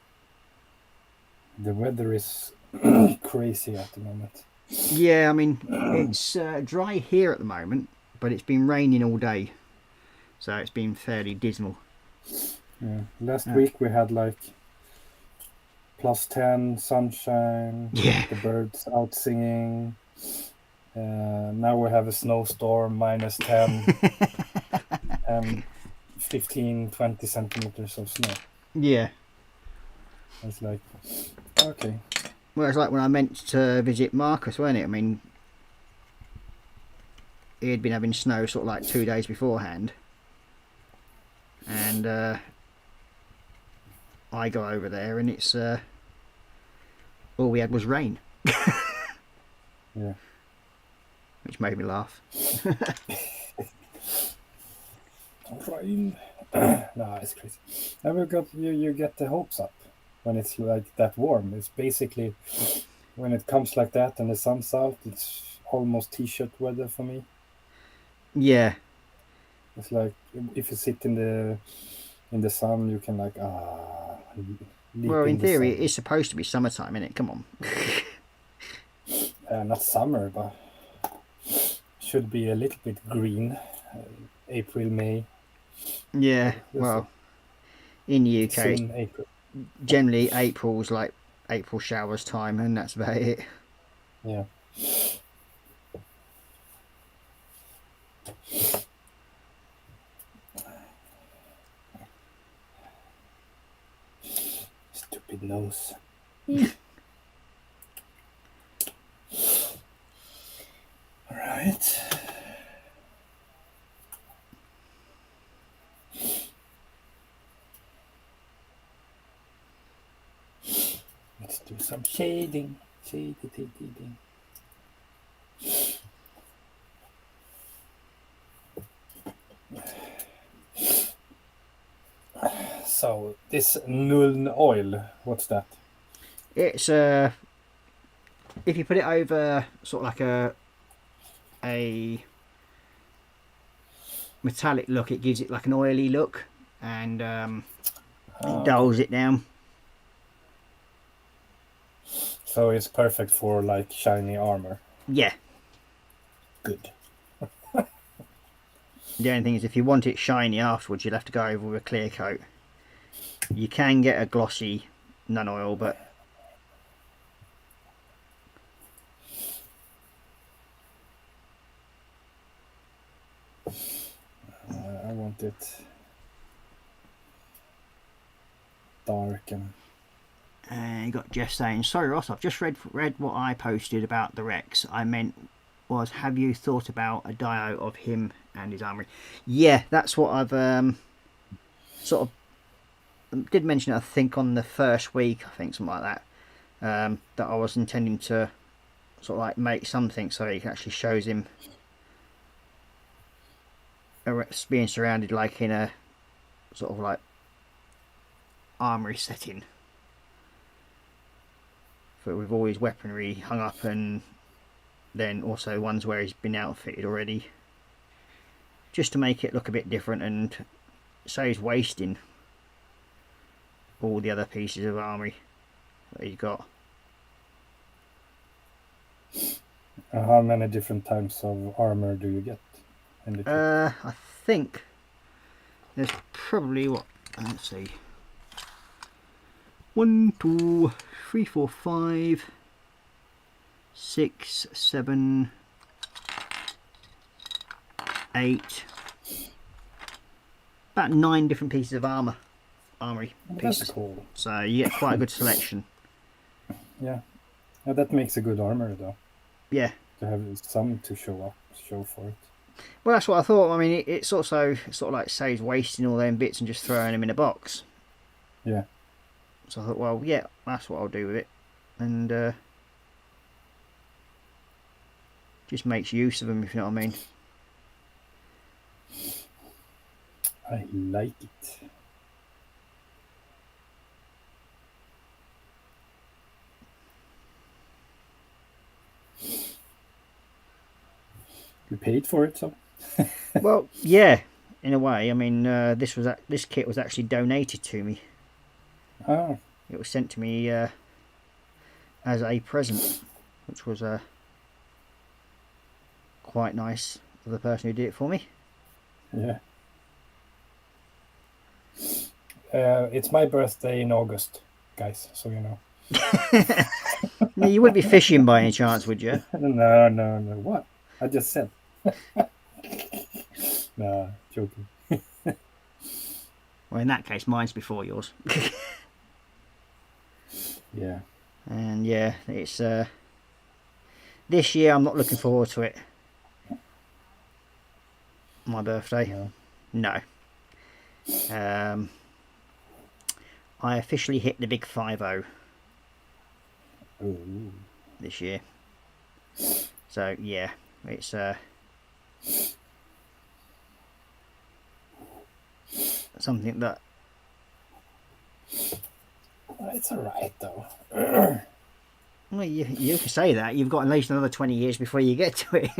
The weather is crazy at the moment. Yeah, I mean, it's dry here at the moment, but it's been raining all day. So it's been fairly dismal. Yeah. Last week we had like +10, sunshine, yeah. The birds out singing. Now we have a snowstorm, -10, and 15-20 centimeters of snow. Yeah. It's like, okay. Well, it's like when I meant to visit Marcus, wasn't it? I mean, he had been having snow sort of like 2 days beforehand. And I go over there and it's all we had was rain. Yeah. Which made me laugh. Rain. No, it's crazy. And we got you get the hopes up when it's like that warm. It's basically when it comes like that and the sun's out, it's almost t-shirt weather for me. Yeah. It's like if you sit in the sun, you can like well, in theory, it is supposed to be summertime, isn't it? Come on. Not summer, but should be a little bit green. April, May. Yeah. Well, in the UK, April. Generally April's like April showers time, and that's about it. Yeah. Stupid nose. All right. Let's do some shading. Shading. So this Nuln oil, what's that? It's if you put it over sort of like a metallic look, it gives it like an oily look, and it dulls it down. So it's perfect for like shiny armor. Yeah. Good. The only thing is, if you want it shiny afterwards, you'll have to go over with a clear coat. You can get a glossy nun oil, but I want it dark and. You got Jeff saying, sorry Ross, I've just read what I posted about the Rex. I meant was, have you thought about a dio of him and his armory? Yeah, that's what I've sort of did mention, I think, on the first week, I think, something like that, that I was intending to sort of like make something so it actually shows him being surrounded like in a sort of like armory setting, with all his weaponry hung up, and then also ones where he's been outfitted already, just to make it look a bit different and saves wasting. all the other pieces of armory that he's got. How many different types of armor do you get in the kit? I think there's probably what? Let's see. 1, 2, 3, 4, 5, 6, 7, 8. About 9 different pieces of armory pieces. That's cool. So you get quite a good selection. Yeah. Well, that makes a good armor, though. Yeah. To have some to show for it. Well, that's what I thought. I mean, it's also sort of like saves wasting all them bits and just throwing them in a box. Yeah. So I thought, well, yeah, that's what I'll do with it. And just makes use of them, if you know what I mean. I like it. You paid for it, so. Well, yeah, in a way. I mean, this kit was actually donated to me. Oh. It was sent to me as a present, which was quite nice of the person who did it for me. Yeah. It's my birthday in August, guys, so you know. Now, you wouldn't be fishing by any chance, would you? No. What? I just said. Nah, joking. Well, in that case, mine's before yours. Yeah. And yeah, it's this year I'm not looking forward to it. My birthday. No. I officially hit the big 50 Ooh. this year. So yeah, it's something that It's alright though. well, you can say that. You've got at least another 20 years before you get to it.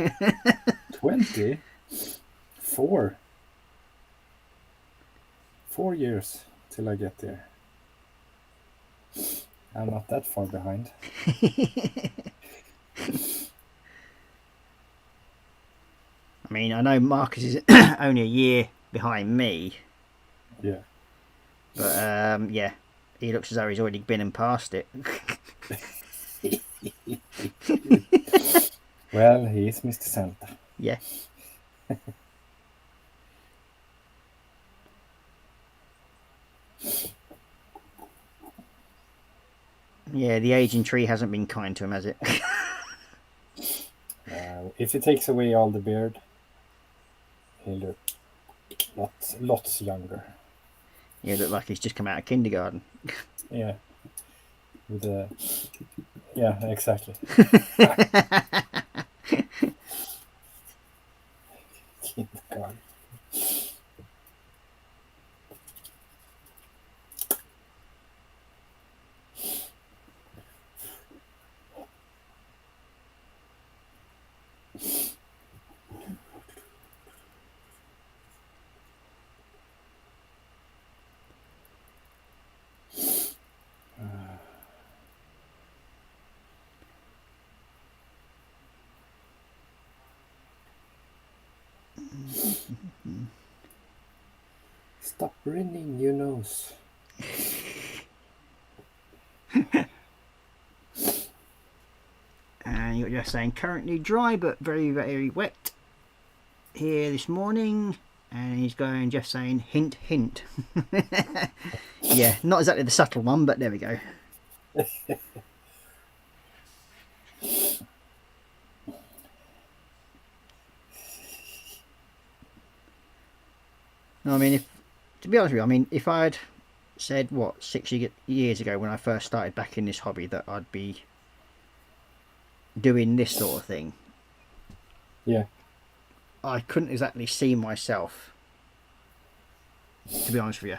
20? 4 years till I get there. I'm not that far behind. I mean, I know Marcus is only a year behind me. Yeah. But yeah, he looks as though he's already been and passed it. Well, he is Mr. Santa. Yeah. Yeah, the aging tree hasn't been kind to him, has it? If he takes away all the beard, he'll look lots younger. You look like he's just come out of kindergarten. Yeah. With a... Yeah, exactly. Kindergarten. Stop running your nose. And you're just saying currently dry but very, very wet here this morning. And he's going just saying hint, hint. Yeah, not exactly the subtle one, but there we go. No, I mean, to be honest with you, I mean, if I'd said, what, 6 years ago when I first started back in this hobby that I'd be doing this sort of thing, Yeah. I couldn't exactly see myself, to be honest with you,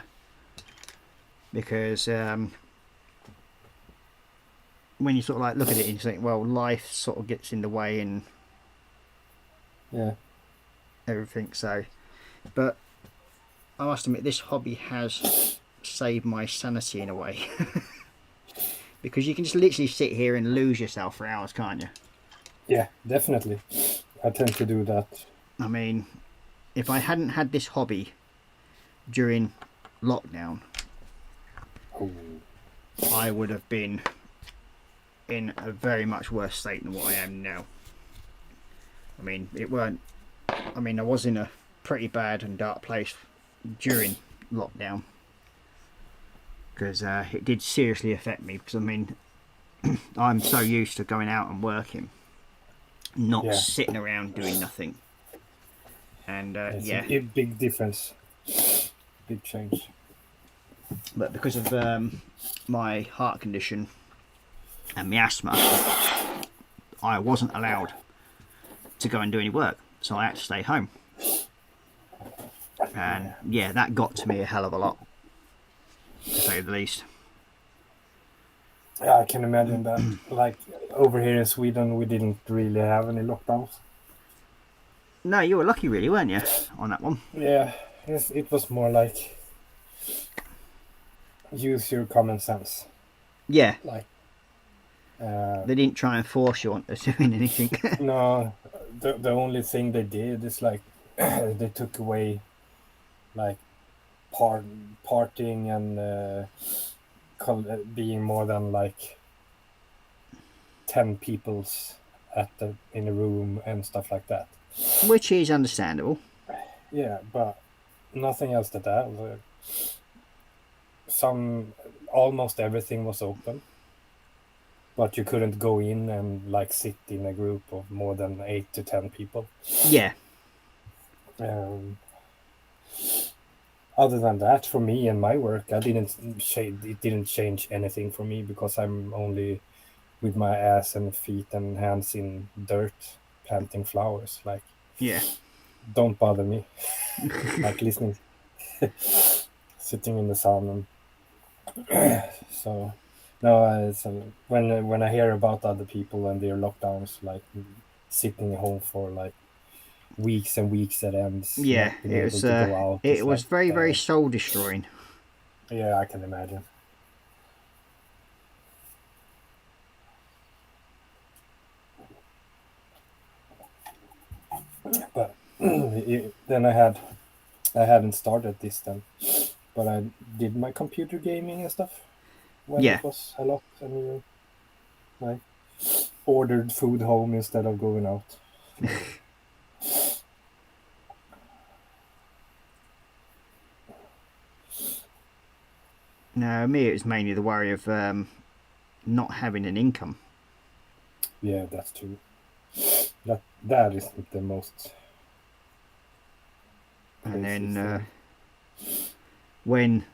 because when you sort of like look at it and you think, well, life sort of gets in the way and everything. So, but I must admit, this hobby has saved my sanity in a way. Because you can just literally sit here and lose yourself for hours, can't you? Yeah, definitely. I tend to do that. I mean, if I hadn't had this hobby during lockdown, Oh. I would have been in a very much worse state than what I am now. I mean, I was in a pretty bad and dark place during lockdown. Because it did seriously affect me. Because, I mean, I'm so used to going out and working. Not sitting around doing nothing. And, It's a big difference. Big change. But because of my heart condition and my asthma, I wasn't allowed to go and do any work, so I had to stay home. And yeah, that got to me a hell of a lot, to say the least. Yeah, I can imagine that. Like over here in Sweden, we didn't really have any lockdowns. No, you were lucky, really, weren't you, on that one? Yeah, it was more like use your common sense. Yeah. Like they didn't try and force you onto doing anything. No, the only thing they did is like they took away like partying and being more than like 10 people's in a room and stuff like that. Which is understandable. Yeah, but nothing else than that. Almost everything was open, but you couldn't go in and like sit in a group of more than 8 to 10 people. Yeah. Other than that, for me and my work, it didn't change anything for me because I'm only with my ass and feet and hands in dirt planting flowers. Like, yeah, don't bother me. Like listening, sitting in the sun. And so no, when I hear about other people and their lockdowns, like sitting at home for like weeks and weeks at ends. Yeah, it was very, very soul destroying. Yeah, I can imagine. But then I hadn't started this then, but I did my computer gaming and stuff when it was a lot, and I ordered food home instead of going out. No, me, it was mainly the worry of not having an income. Yeah, that's true. That isn't the most. And then when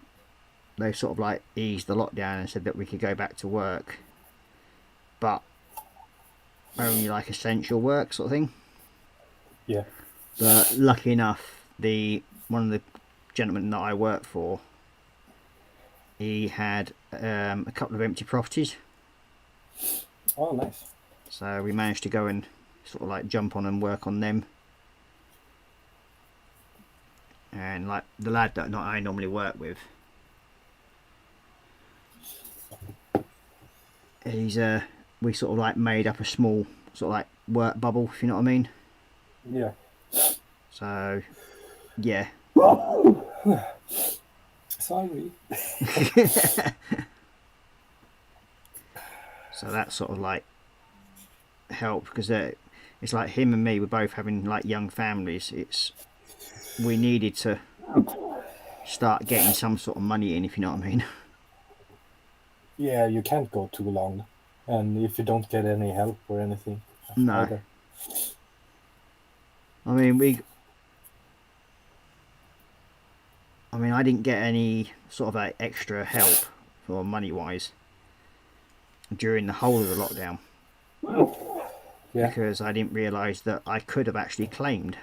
they sort of like eased the lockdown and said that we could go back to work, but only like essential work sort of thing. Yeah. But lucky enough, one of the gentlemen that I work for, he had a couple of empty properties. Oh, nice. So we managed to go and sort of like jump on and work on them. And like the lad that I normally work with, we sort of like made up a small sort of like work bubble, if you know what I mean. Yeah. So, yeah. Sorry. So that sort of like helped because it's like him and me were both having like young families. We needed to start getting some sort of money in, if you know what I mean. Yeah, you can't go too long, and if you don't get any help or anything. No. Either. I didn't get any sort of like extra help for money wise during the whole of the lockdown. Yeah. Because I didn't realise that I could have actually claimed.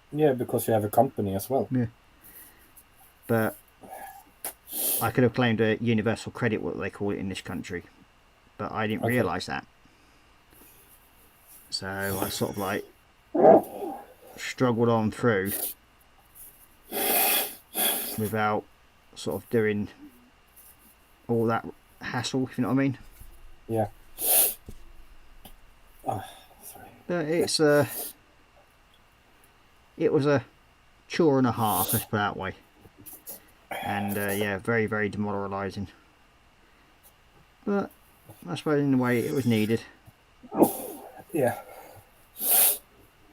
Yeah, because you have a company as well. Yeah. But I could have claimed a universal credit, what they call it in this country. But I didn't realise that. So I sort of like struggled on through without sort of doing all that hassle, if you know what I mean. Yeah. Oh, sorry. But it was a chore and a half, let's put it that way. And yeah, very, very demoralising. But I suppose in a way it was needed. Yeah.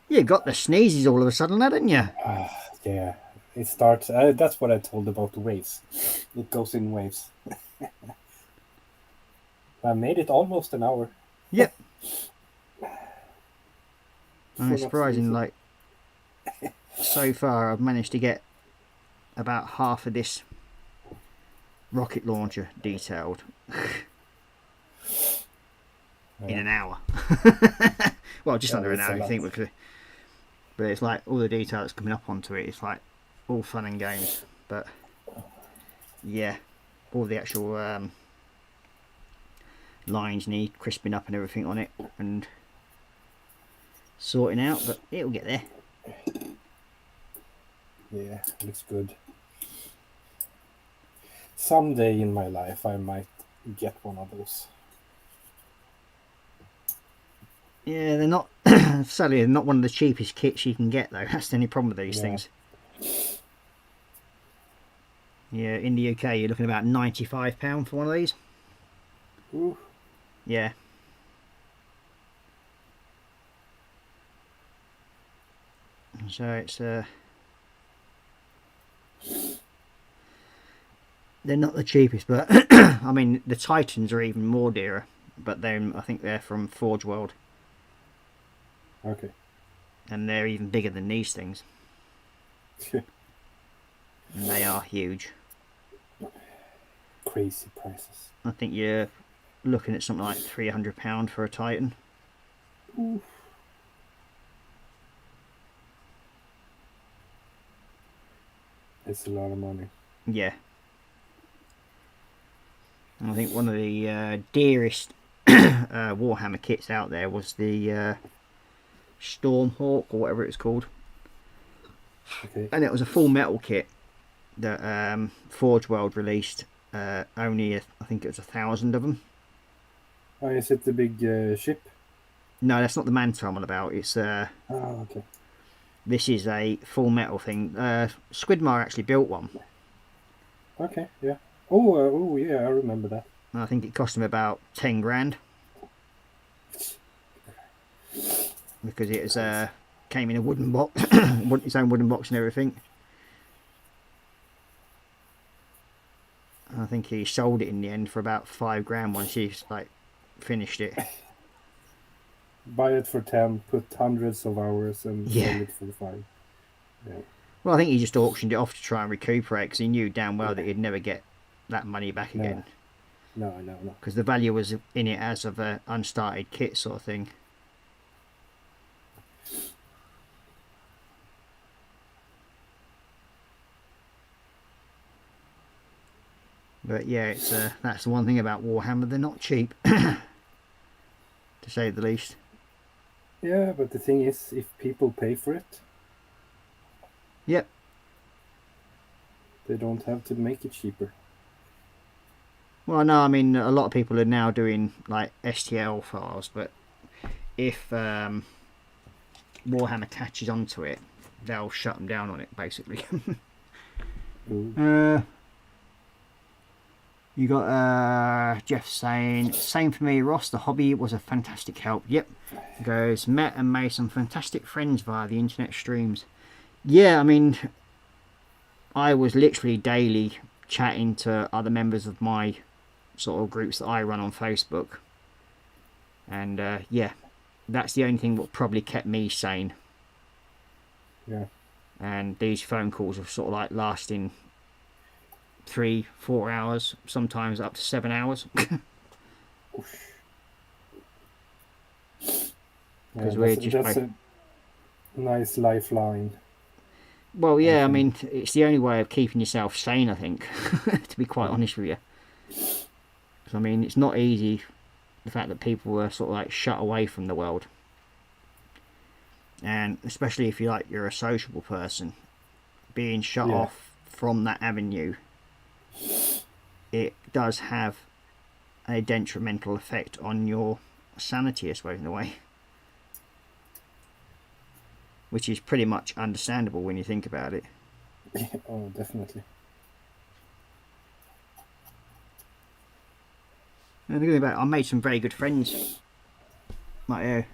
You got the sneezes all of a sudden, didn't you? Yeah. It starts. That's what I told about the waves. It goes in waves. I made it almost an hour. Yep. And it's surprising, like, so far I've managed to get about half of this rocket launcher detailed in an hour. Well, just under an hour, I think. But it's like all the detail that's coming up onto it. It's like all fun and games. But yeah, all the actual lines need crisping up and everything on it and sorting out. But it'll get there. Yeah, looks good. Someday in my life, I might get one of those. Yeah, they're not. Sadly, they're not one of the cheapest kits you can get, though. That's the only problem with these things. Yeah, in the UK, you're looking at about £95 for one of these. Ooh. Yeah. So it's they're not the cheapest, but I mean the Titans are even more dearer. But then I think they're from Forge World. Okay. And they're even bigger than these things. And they are huge. Crazy prices. I think you're looking at something like £300 for a Titan. Ooh. It's a lot of money. Yeah. And I think one of the dearest Warhammer kits out there was the Stormhawk or whatever it's called. Okay. And it was a full metal kit that Forge World released. Only, I think it was 1,000 of them. Oh, is it the big ship? No, that's not the Manta I'm on about. It's Oh, okay. This is a full metal thing. Squidmar actually built one. Okay, yeah. Oh, yeah, I remember that. I think it cost him about 10 grand. Because it was, came in a wooden box, its own wooden box and everything. I think he sold it in the end for about 5 grand once he's like finished it. Buy it for 10, put hundreds of hours and sell it for 5. Yeah. Well, I think he just auctioned it off to try and recuperate because he knew damn well that he'd never get that money back again. No. Because the value was in it as of an unstarted kit sort of thing. But yeah, it's that's the one thing about Warhammer, they're not cheap, to say the least. Yeah, but the thing is, if people pay for it, yep, they don't have to make it cheaper. Well, no, I mean, a lot of people are now doing like STL files, but if Warhammer catches onto it, they'll shut them down on it, basically. You got Jeff saying, same for me, Ross, the hobby was a fantastic help. Yep. Goes, met and made some fantastic friends via the internet streams. Yeah, I mean, I was literally daily chatting to other members of my sort of groups that I run on Facebook. And yeah, that's the only thing that probably kept me sane. Yeah. And these phone calls are sort of like lasting 3-4 hours, sometimes up to 7 hours. Because that's a nice lifeline. Well, yeah, I mean, it's the only way of keeping yourself sane, I think, to be quite honest with you. So, I mean, it's not easy, the fact that people were sort of like shut away from the world. And especially if you're a sociable person, being shut off from that avenue it does have a detrimental effect on your sanity, I suppose, in a way. Which is pretty much understandable when you think about it. Oh, definitely. And thinking about it, I made some very good friends. Like,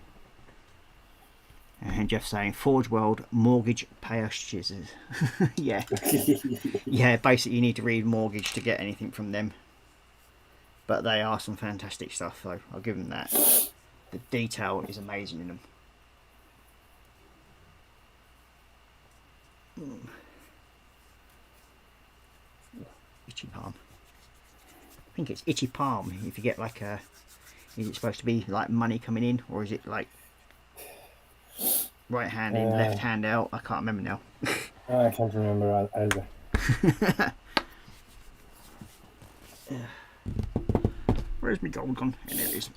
and Jeff saying, Forge World mortgage purchases. Yeah. Yeah, basically you need to read mortgage to get anything from them. But they are some fantastic stuff, so I'll give them that. The detail is amazing in them. Itchy palm. I think it's itchy palm if you get like a... Is it supposed to be like money coming in, or is it like right hand in, left hand out? I can't remember now. I can't remember either. Where's my gold gone? And there it is.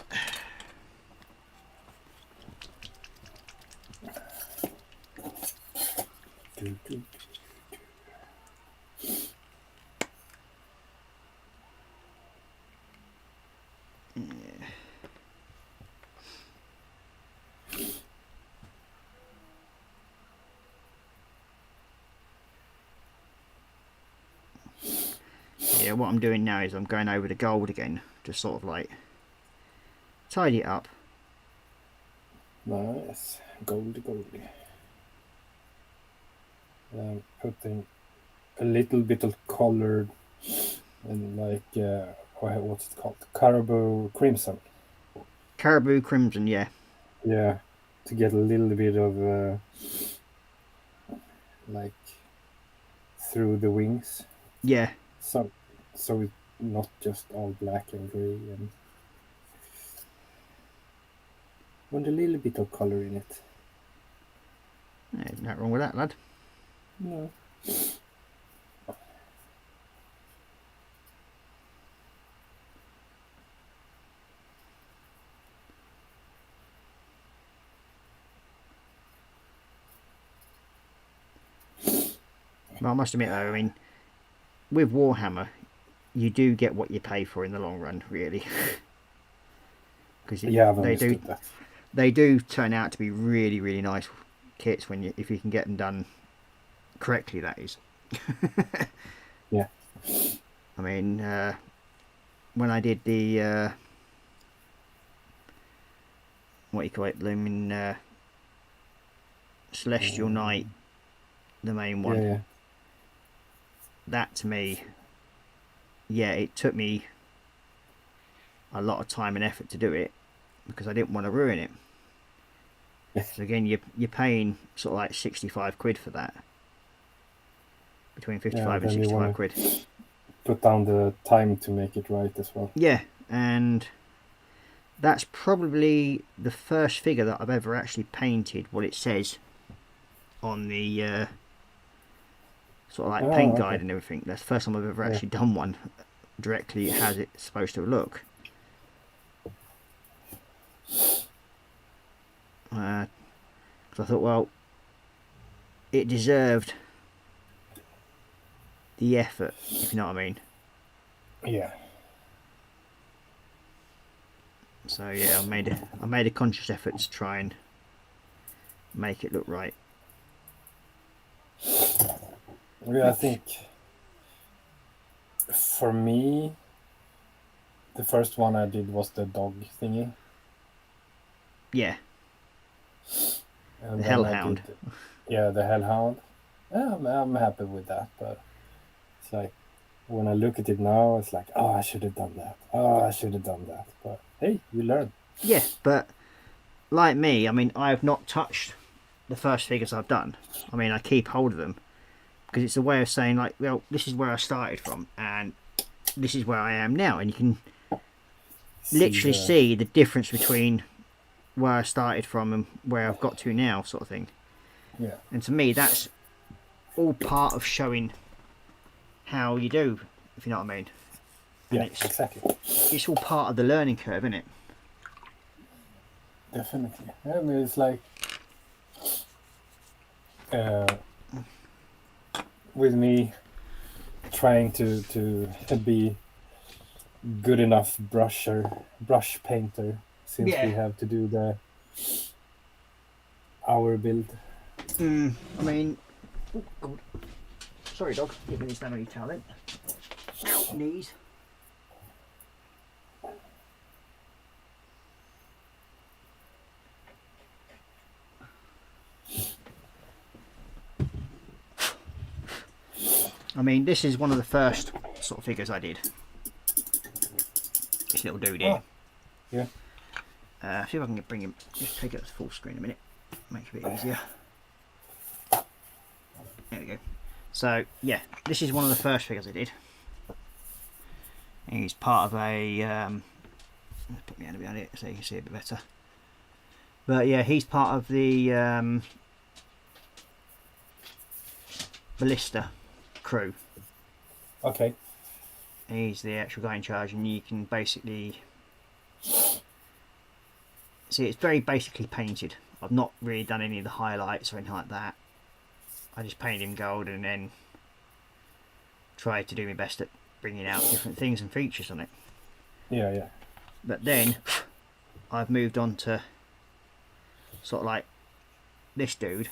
Yeah, what I'm doing now is I'm going over the gold again to sort of like tidy it up. Nice. Goldie. Putting a little bit of color and like what's it called? Caribou Crimson. Caribou Crimson, yeah. Yeah, to get a little bit of like through the wings. Yeah. So it's not just all black and gray, and want a little bit of color in it. There's nothing wrong with that, lad. No. Well, I must admit though, I mean, with Warhammer, you do get what you pay for in the long run, really. Because they do turn out to be really, really nice kits if you can get them done correctly. That is. Yeah. I mean, when I did the what you call it, blooming Celestial Knight, the main one. Yeah. That to me, yeah, it took me a lot of time and effort to do it because I didn't want to ruin it. So again, you're paying sort of like 65 quid for that, between 55 and 65 quid. Put down the time to make it right as well. Yeah, and that's probably the first figure that I've ever actually painted what it says on the sort of like paint guide and everything. That's the first time I've ever actually done one directly as it's supposed to look. Because I thought, well, it deserved the effort, if you know what I mean. Yeah. So yeah, I made a conscious effort to try and make it look right. Yeah, I think for me, the first one I did was the dog thingy. Yeah. And the Hellhound. The Hellhound. Yeah, I'm happy with that, but it's like when I look at it now, it's like, oh, I should have done that. Oh, I should have done that. But hey, you learn. Yeah, but like me, I mean, I have not touched the first figures I've done. I mean, I keep hold of them because it's a way of saying, like, well, this is where I started from and this is where I am now. And you can literally see the difference between where I started from and where I've got to now, sort of thing. Yeah. And to me, that's all part of showing how you do, if you know what I mean. And yeah, exactly. It's all part of the learning curve, isn't it? Definitely. I mean, it's like with me trying to be good enough brush painter since Yeah. we have to do our build. I mean, oh God. Sorry, dog. Give me this family talent. Ow, knees. I mean, this is one of the first sort of figures I did. This little dude here. Oh, yeah. See if I can bring him. Just take it to full screen a minute. Make it a bit easier. There we go. So yeah, this is one of the first figures I did. He's part of a. Put my hand behind it so you can see it a bit better. But yeah, he's part of the ballista crew. Okay. He's the actual guy in charge, and you can basically see it's very basically painted. I've not really done any of the highlights or anything like that. I just painted him gold and then tried to do my best at bringing out different things and features on it. Yeah, yeah. But then I've moved on to sort of like this dude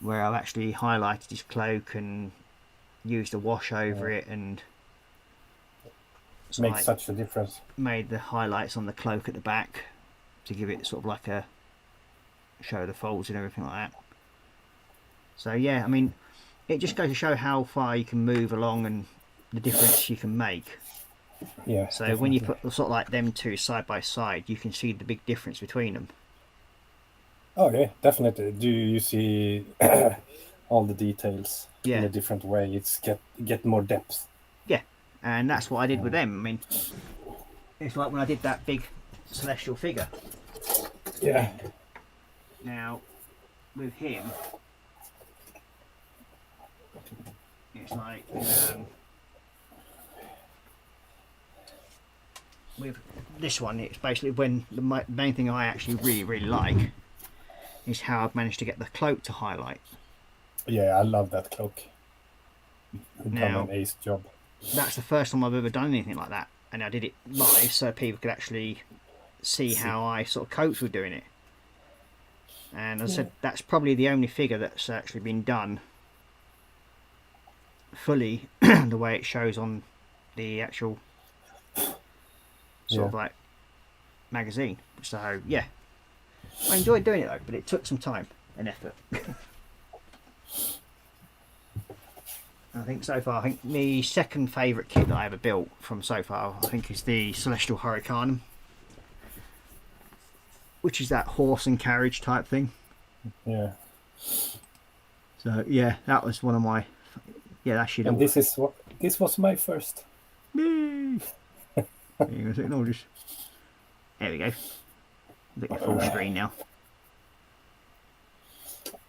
where I've actually highlighted his cloak and used a wash over it and Makes such a difference. made the highlights on the cloak at the back to give it sort of like a show the folds and everything like that. So yeah, I mean, it just goes to show how far you can move along and the difference you can make. Yeah. So definitely. when you put sort of like them two side by side, you can see the big difference between them. Oh yeah, definitely. Do you see all the details in a different way? It's get more depth. Yeah, and that's what I did with them. I mean, it's like when I did that big celestial figure. Yeah. Now, with him, it's like with this one, it's basically when the main thing I actually really like is how I've managed to get the cloak to highlight. Yeah, I love that cloak. You've done Now, an ace job. that's the first time I've ever done anything like that, and I did it live so people could actually see how I sort of coach with doing it. And as I said, that's probably the only figure that's actually been done fully the way it shows on the actual sort of like magazine. So yeah, I enjoyed doing it though, but it took some time and effort. I think so far, I think the second favourite kit that I ever built from so far, I think, is the Celestial Hurricane, which is that horse and carriage type thing. Yeah. So yeah, that was one of my. Yeah, that's your. And this was my first. Yay! No, just. There we go. Look at full screen now.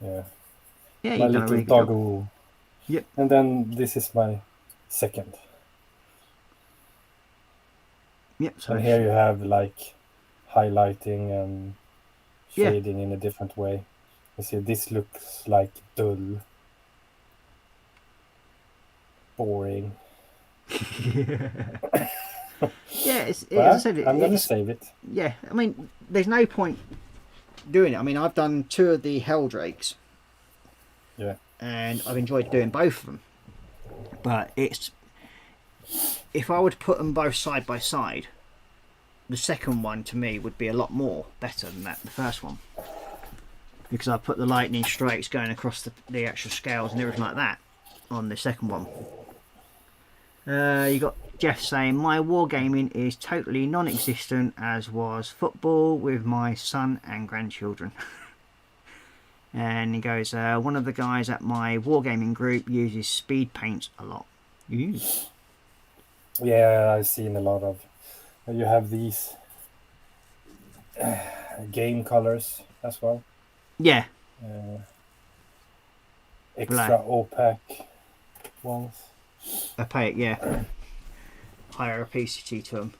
Yeah. Yeah, My you've done a little really good job. doggo. Yep. And then this is my second. Yep. So And here you have like highlighting and shading in a different way. You see, this looks like dull, boring. yeah, as I But said, I'm gonna it's, save it. yeah, I mean, there's no point doing it. I mean, I've done 2 of the Helldrakes. Yeah. And I've enjoyed doing both of them. But it's, if I were to put them both side by side, the second one to me would be a lot more better than the first one, because I put the lightning strikes going across the actual scales and everything like that on the second one. You got Jeff saying, my wargaming is totally non-existent, as was football with my son and grandchildren. And he goes, one of the guys at my wargaming group uses speed paints a lot. Ooh. Yeah, I've seen a lot of. You have these game colors as well. Yeah. Extra opaque ones. Opaque, yeah. Higher opacity to them.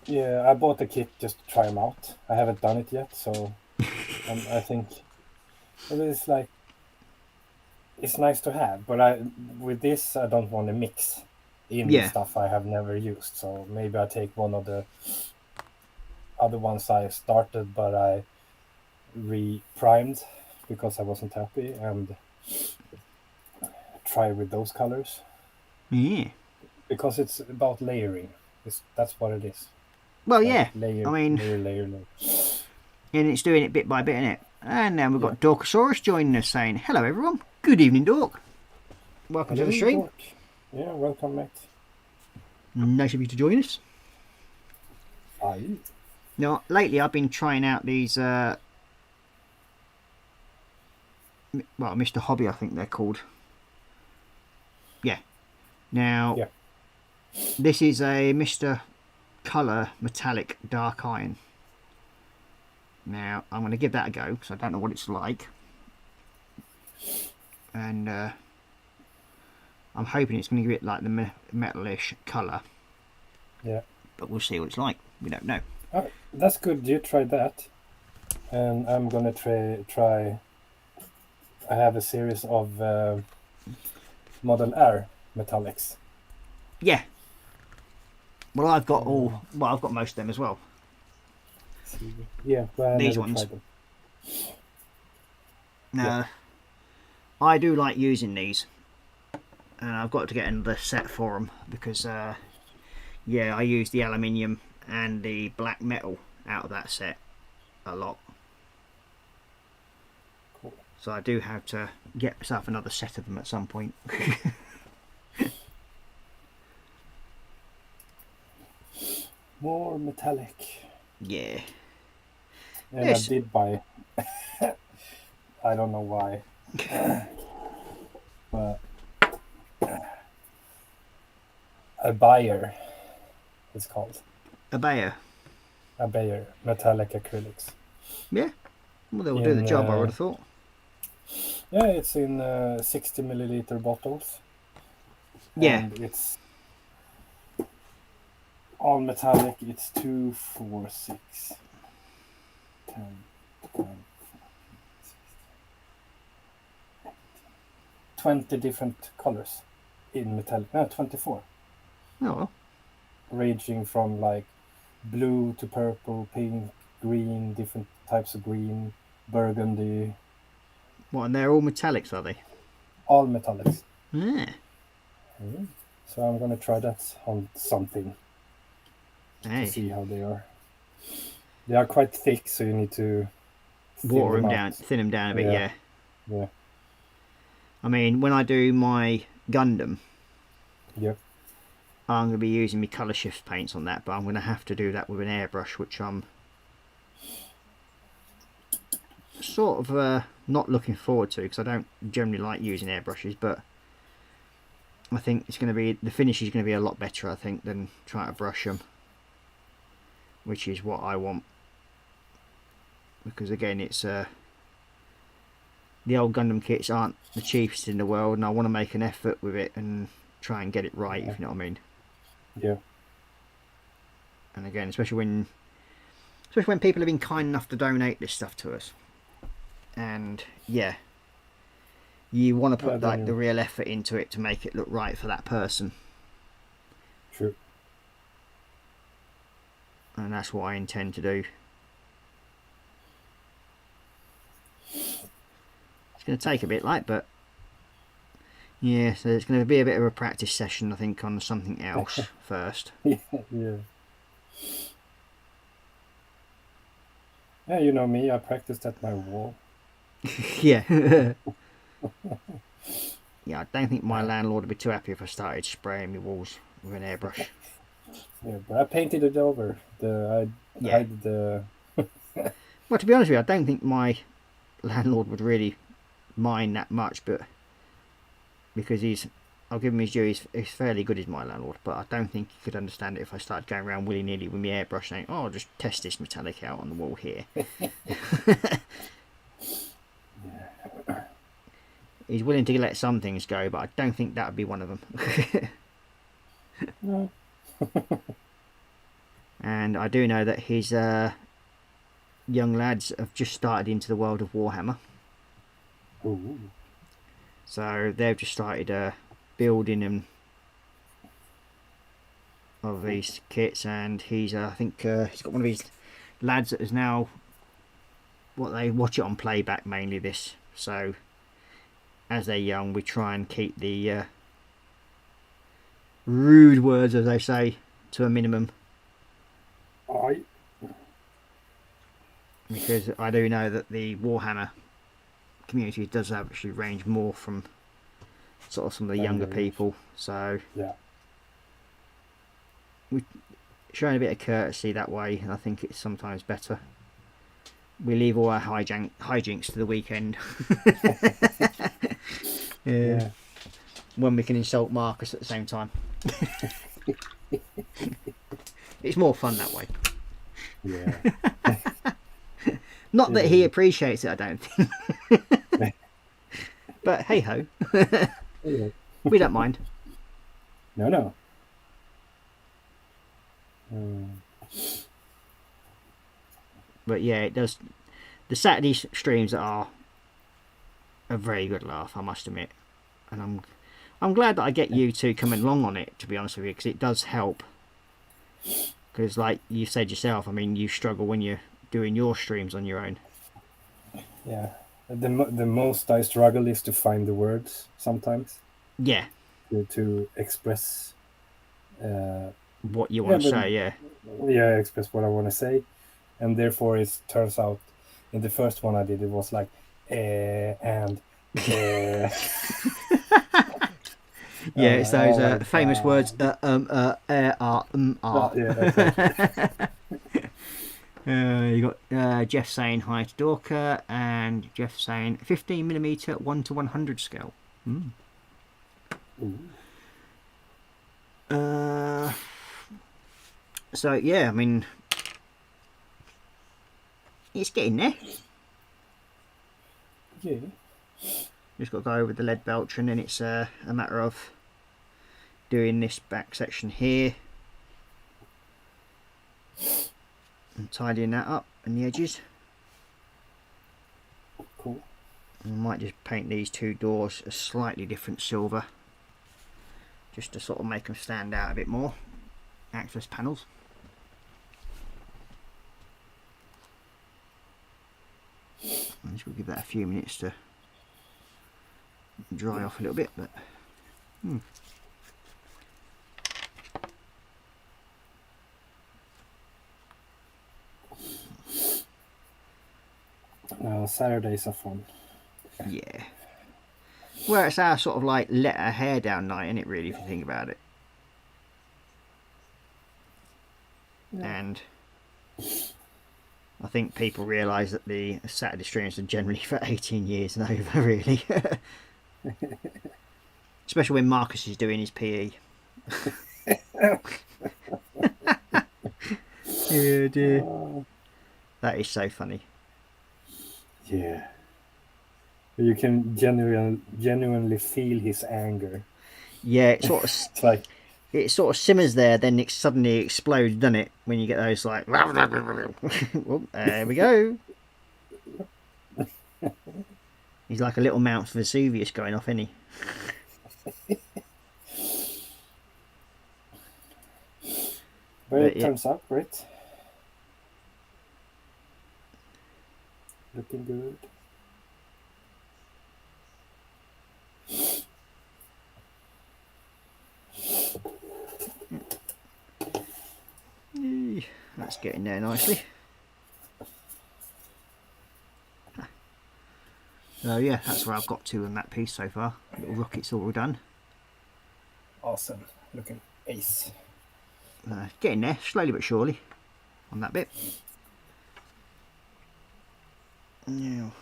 Yeah, I bought the kit just to try them out. I haven't done it yet, so I think it's like it's nice to have, but with this I don't want to mix in Yeah. stuff I have never used. So maybe I take one of the other ones I started, but I re-primed because I wasn't happy, and try with those colors Yeah. because it's about layering. That's what it is. Well, Like yeah. layer, I mean, layer. and it's doing it bit by bit, isn't it? And now we've got Yeah. Dorkosaurus joining us saying, hello everyone. Good evening, Dork. Welcome to the Hello, stream. Dork. Yeah, welcome, mate. Nice of you to join us. Aye. Now, lately I've been trying out these, well, Mr. Hobby, I think they're called. Yeah. Now, Yeah. this is a Mr. Colour Metallic Dark Iron. Now, I'm going to give that a go because I don't know what it's like. And I'm hoping it's going to give it like the metalish colour. Yeah. But we'll see what it's like. We don't know. Oh, that's good. You tried that, and I'm gonna try. I have a series of Model R metallics. Yeah. Well, I've got I've got most of them as well. Yeah, but I These never ones. tried them. Now, I do like using these, and I've got to get another set for them because, yeah, I use the aluminium and the black metal out of that set a lot. Cool. So I do have to get myself another set of them at some point. More metallic. Yeah. And Yes. I did buy. I don't know why. But a buyer, it's called. A Bayer. A Bayer metallic acrylics. Yeah. Well, they'll do the job, I would have thought. Yeah, it's in 60 milliliter bottles. Yeah. And it's all metallic. It's 2, 4, 6, 10, 12, 16, 20 different colors in metallic. No, 24. Oh, well. Ranging from like blue to purple, pink, green, different types of green, burgundy, What, and they're all metallics, are they? all metallics. Yeah. So I'm gonna try that on something Hey. to see how they are. They are quite thick, so you need to Water them out. down, thin them down a bit, Yeah. yeah. Yeah. I mean, when I do my Gundam, Yep. I'm going to be using my colour shift paints on that, but I'm going to have to do that with an airbrush, which I'm sort of not looking forward to because I don't generally like using airbrushes, but I think it's going to be, the finish is going to be a lot better, I think, than trying to brush them, which is what I want. Because again, it's the old Gundam kits aren't the cheapest in the world, and I want to make an effort with it and try and get it right, if you know what I mean. Yeah. And again, especially when people have been kind enough to donate this stuff to us, and yeah, you want to put like the real effort into it to make it look right for that person. True. And that's what I intend to do. It's going to take a bit, like, but yeah, so it's going to be a bit of a practice session, I think, on something else first. Yeah. Yeah, you know me, I practiced at my wall. Yeah. Yeah, I don't think my landlord would be too happy if I started spraying my walls with an airbrush. Yeah, but I painted it over. I did the... Well, to be honest with you, I don't think my landlord would really mind that much, but because I'll give him his due, he's fairly good as my landlord, but I don't think he could understand it if I started going around willy-nilly with my airbrush saying, oh, I'll just test this metallic out on the wall here. He's willing to let some things go, but I don't think that would be one of them. No. And I do know that his young lads have just started into the world of Warhammer. Ooh. So they've just started building them of these kits, and he's I think he's got one of his lads that is now what they watch it on playback mainly this. So as they're young, we try and keep the rude words, as they say, to a minimum. Aye. Because I do know that the Warhammer community does actually range more from sort of some of the younger people. So yeah, we're showing a bit of courtesy that way, and I think it's sometimes better. We leave all our hijinks to the weekend. yeah. When we can insult Marcus at the same time. It's more fun that way. Yeah. Not that he appreciates it, I don't think. But hey ho. Yeah. We don't mind. No. But yeah, it does. The Saturday streams are a very good laugh, I must admit. And I'm glad that I get you two coming along on it, to be honest with you, because it does help. Because like you said yourself, I mean, you struggle when you're doing your streams on your own. Yeah. The most I struggle is to find the words sometimes. Yeah. To express what you want to say, yeah. Yeah, express what I want to say. And therefore it turns out in the first one I did, it was like and yeah, it's those famous words Yeah, exactly. You got Jeff saying hi to Dorka, and Jeff saying 15mm 1 to 100 scale. So yeah, I mean, it's getting there. Yeah. Just got to go over the lead belcher, and then it's a matter of doing this back section here and tidying that up and the edges. Cool. I might just paint these two doors a slightly different silver, just to sort of make them stand out a bit more. Access panels. I'm just going to give that a few minutes to dry off a little bit, but Saturdays are fun. yeah. Well, it's our sort of like let our hair down night, isn't it, really, if you think about it? Yeah. And I think people realise that the Saturday streams are generally for 18 years and over, really. Especially when Marcus is doing his PE. Oh dear. That is so funny. Yeah. You can genuinely feel his anger. Yeah, it sort of It's like, it sort of simmers there, then it suddenly explodes, doesn't it? When you get those like, well, there we go. He's like a little Mount Vesuvius going off, isn't he? but it turns out great. Looking good. That's getting there nicely. So yeah, that's where I've got to in that piece so far. Little rocket's all done. Awesome. Looking ace. Getting there, slowly but surely, on that bit. Now,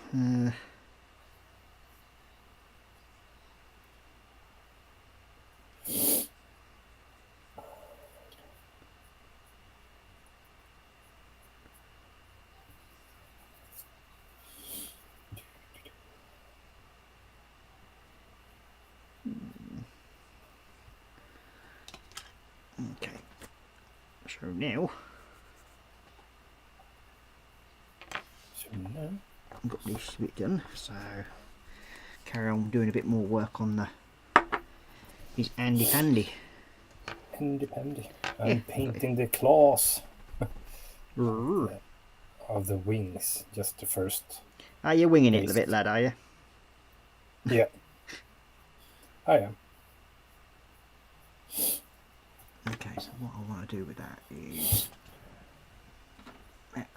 okay, so now I've got this bit done, so carry on doing a bit more work on his Andy Pandy. Handy. I'm painting the claws of the wings. Just the first. Are you winging it a bit, lad, are you? Yeah. I am. Okay, so what I want to do with that is...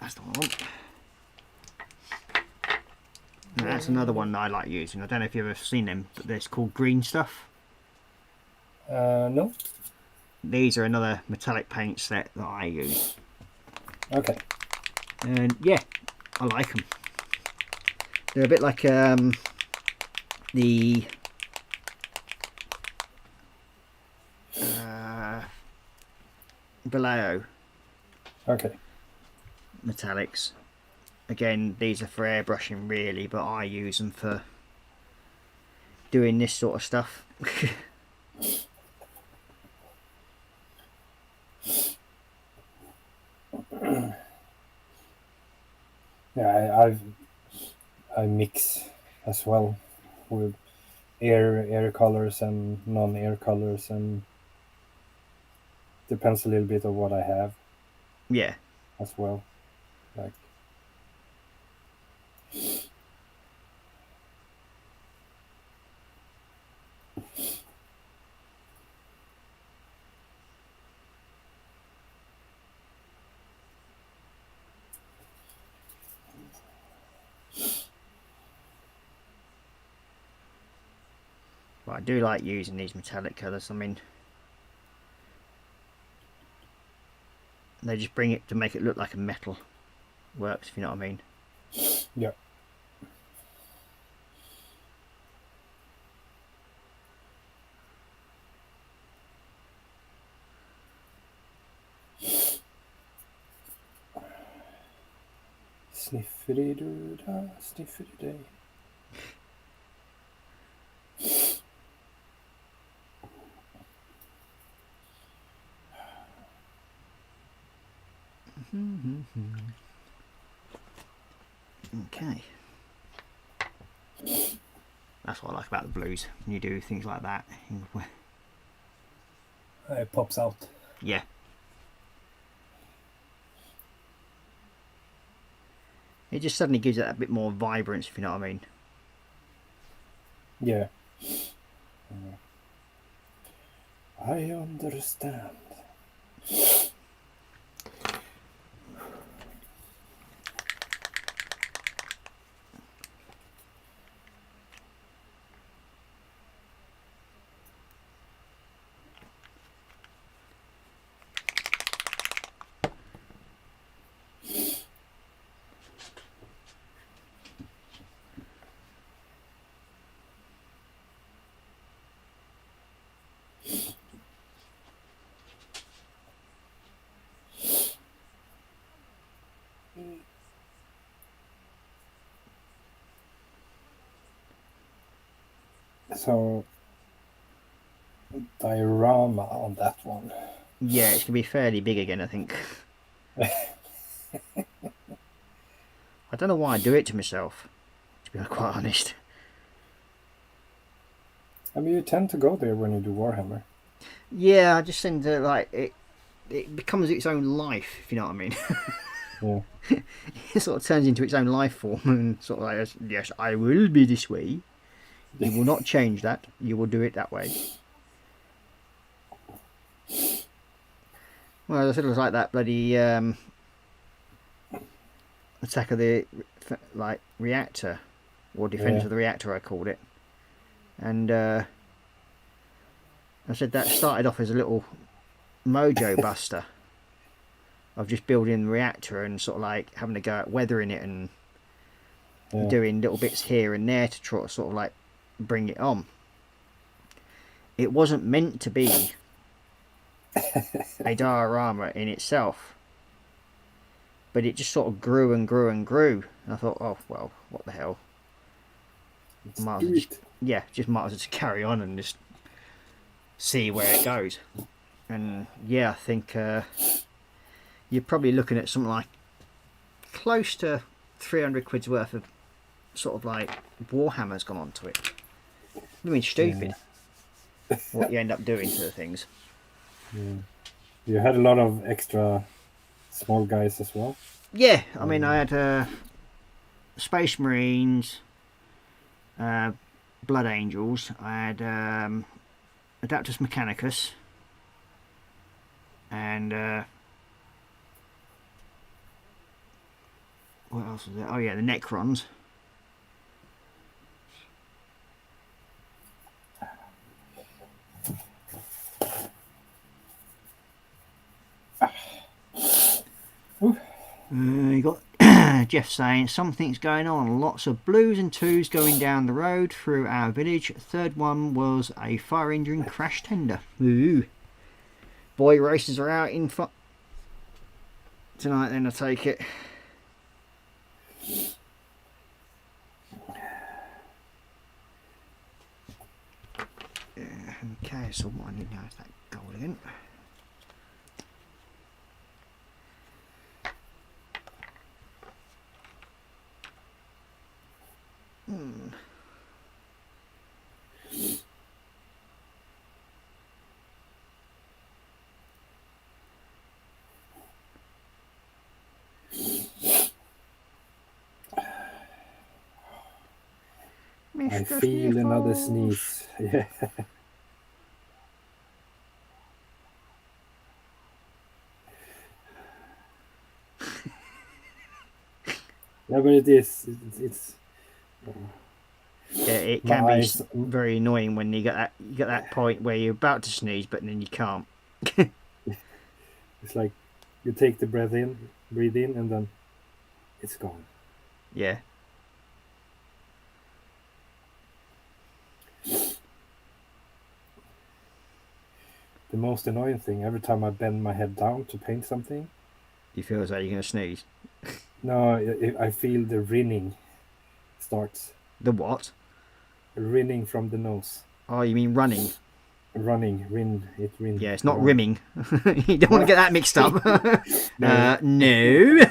That's the one I want. Now, that's another one that I like using. I don't know if you've ever seen them, but it's called green stuff. No. These are another metallic paint set that I use. Okay. And yeah, I like them. They're a bit like the Vallejo Okay. metallics. Again, these are for airbrushing really, but I use them for doing this sort of stuff. Yeah, I mix as well with air colors and non-air colors, and depends a little bit of what I have Yeah. as well. Like But I do like using these metallic colours. I mean, they just bring it to make it look like a metal works, if you know what I mean. yeah. Sniffity doo da, sniffity day. Okay. That's what I like about the blues. When you do things like that. It pops out. Yeah. It just suddenly gives it a bit more vibrance, if you know what I mean. Yeah. I understand. So, diorama on that one. Yeah, it's going to be fairly big again, I think. I don't know why I do it to myself, to be quite honest. I mean, you tend to go there when you do Warhammer. Yeah, I just tend to, like, it becomes its own life, if you know what I mean. Yeah. It sort of turns into its own life form and sort of like, yes, I will be this way. You will not change that. You will do it that way. Well, as I said, it was like that bloody attack of the reactor, or defense of the reactor, I called it. And I said that started off as a little mojo buster of just building the reactor and sort of like having to go at weathering it and doing little bits here and there to try to sort of like bring it on. It wasn't meant to be a diorama in itself, but it just sort of grew and grew and grew, and I thought, oh well, what the hell, might as well just carry on and just see where it goes. And yeah, I think you're probably looking at something like close to 300 quid's worth of sort of like Warhammer's gone onto it. I mean, stupid. What you end up doing to the things. Yeah. You had a lot of extra small guys as well. Yeah, I mean, I had Space Marines, Blood Angels. I had Adaptus Mechanicus, and what else was there? Oh yeah, the Necrons. You got Jeff saying something's going on. Lots of blues and twos going down the road through our village. Third one was a fire engine crash tender. Ooh. Boy races are out in tonight. Then I take it. Okay, so what I need now is that gold again. I feel another sneeze. Yeah. Yeah, but it is. It's Yeah, it can be very annoying when you get that point where you're about to sneeze, but then you can't. It's like you take the breathe in, and then it's gone. Yeah. The most annoying thing, every time I bend my head down to paint something, You feel as though you're going to sneeze. no, I feel the rinning starts. The what? Rinning from the nose. Oh, you mean running? Running, it rin. Yeah, it's not rimming. You don't want to get that mixed up. No. No.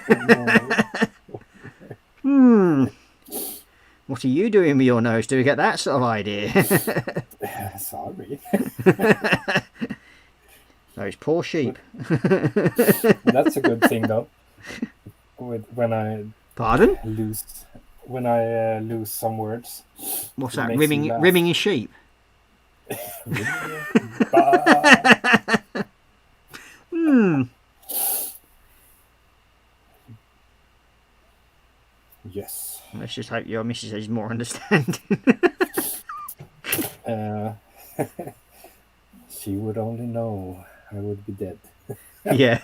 What are you doing with your nose to get that sort of idea? Sorry. Those poor sheep. That's a good thing, though. When I Pardon? lose some words. What's it that? makes me laugh. Rimming a sheep. Yes. Let's just hope your missus is more understanding. She would only know I would be dead. Yeah.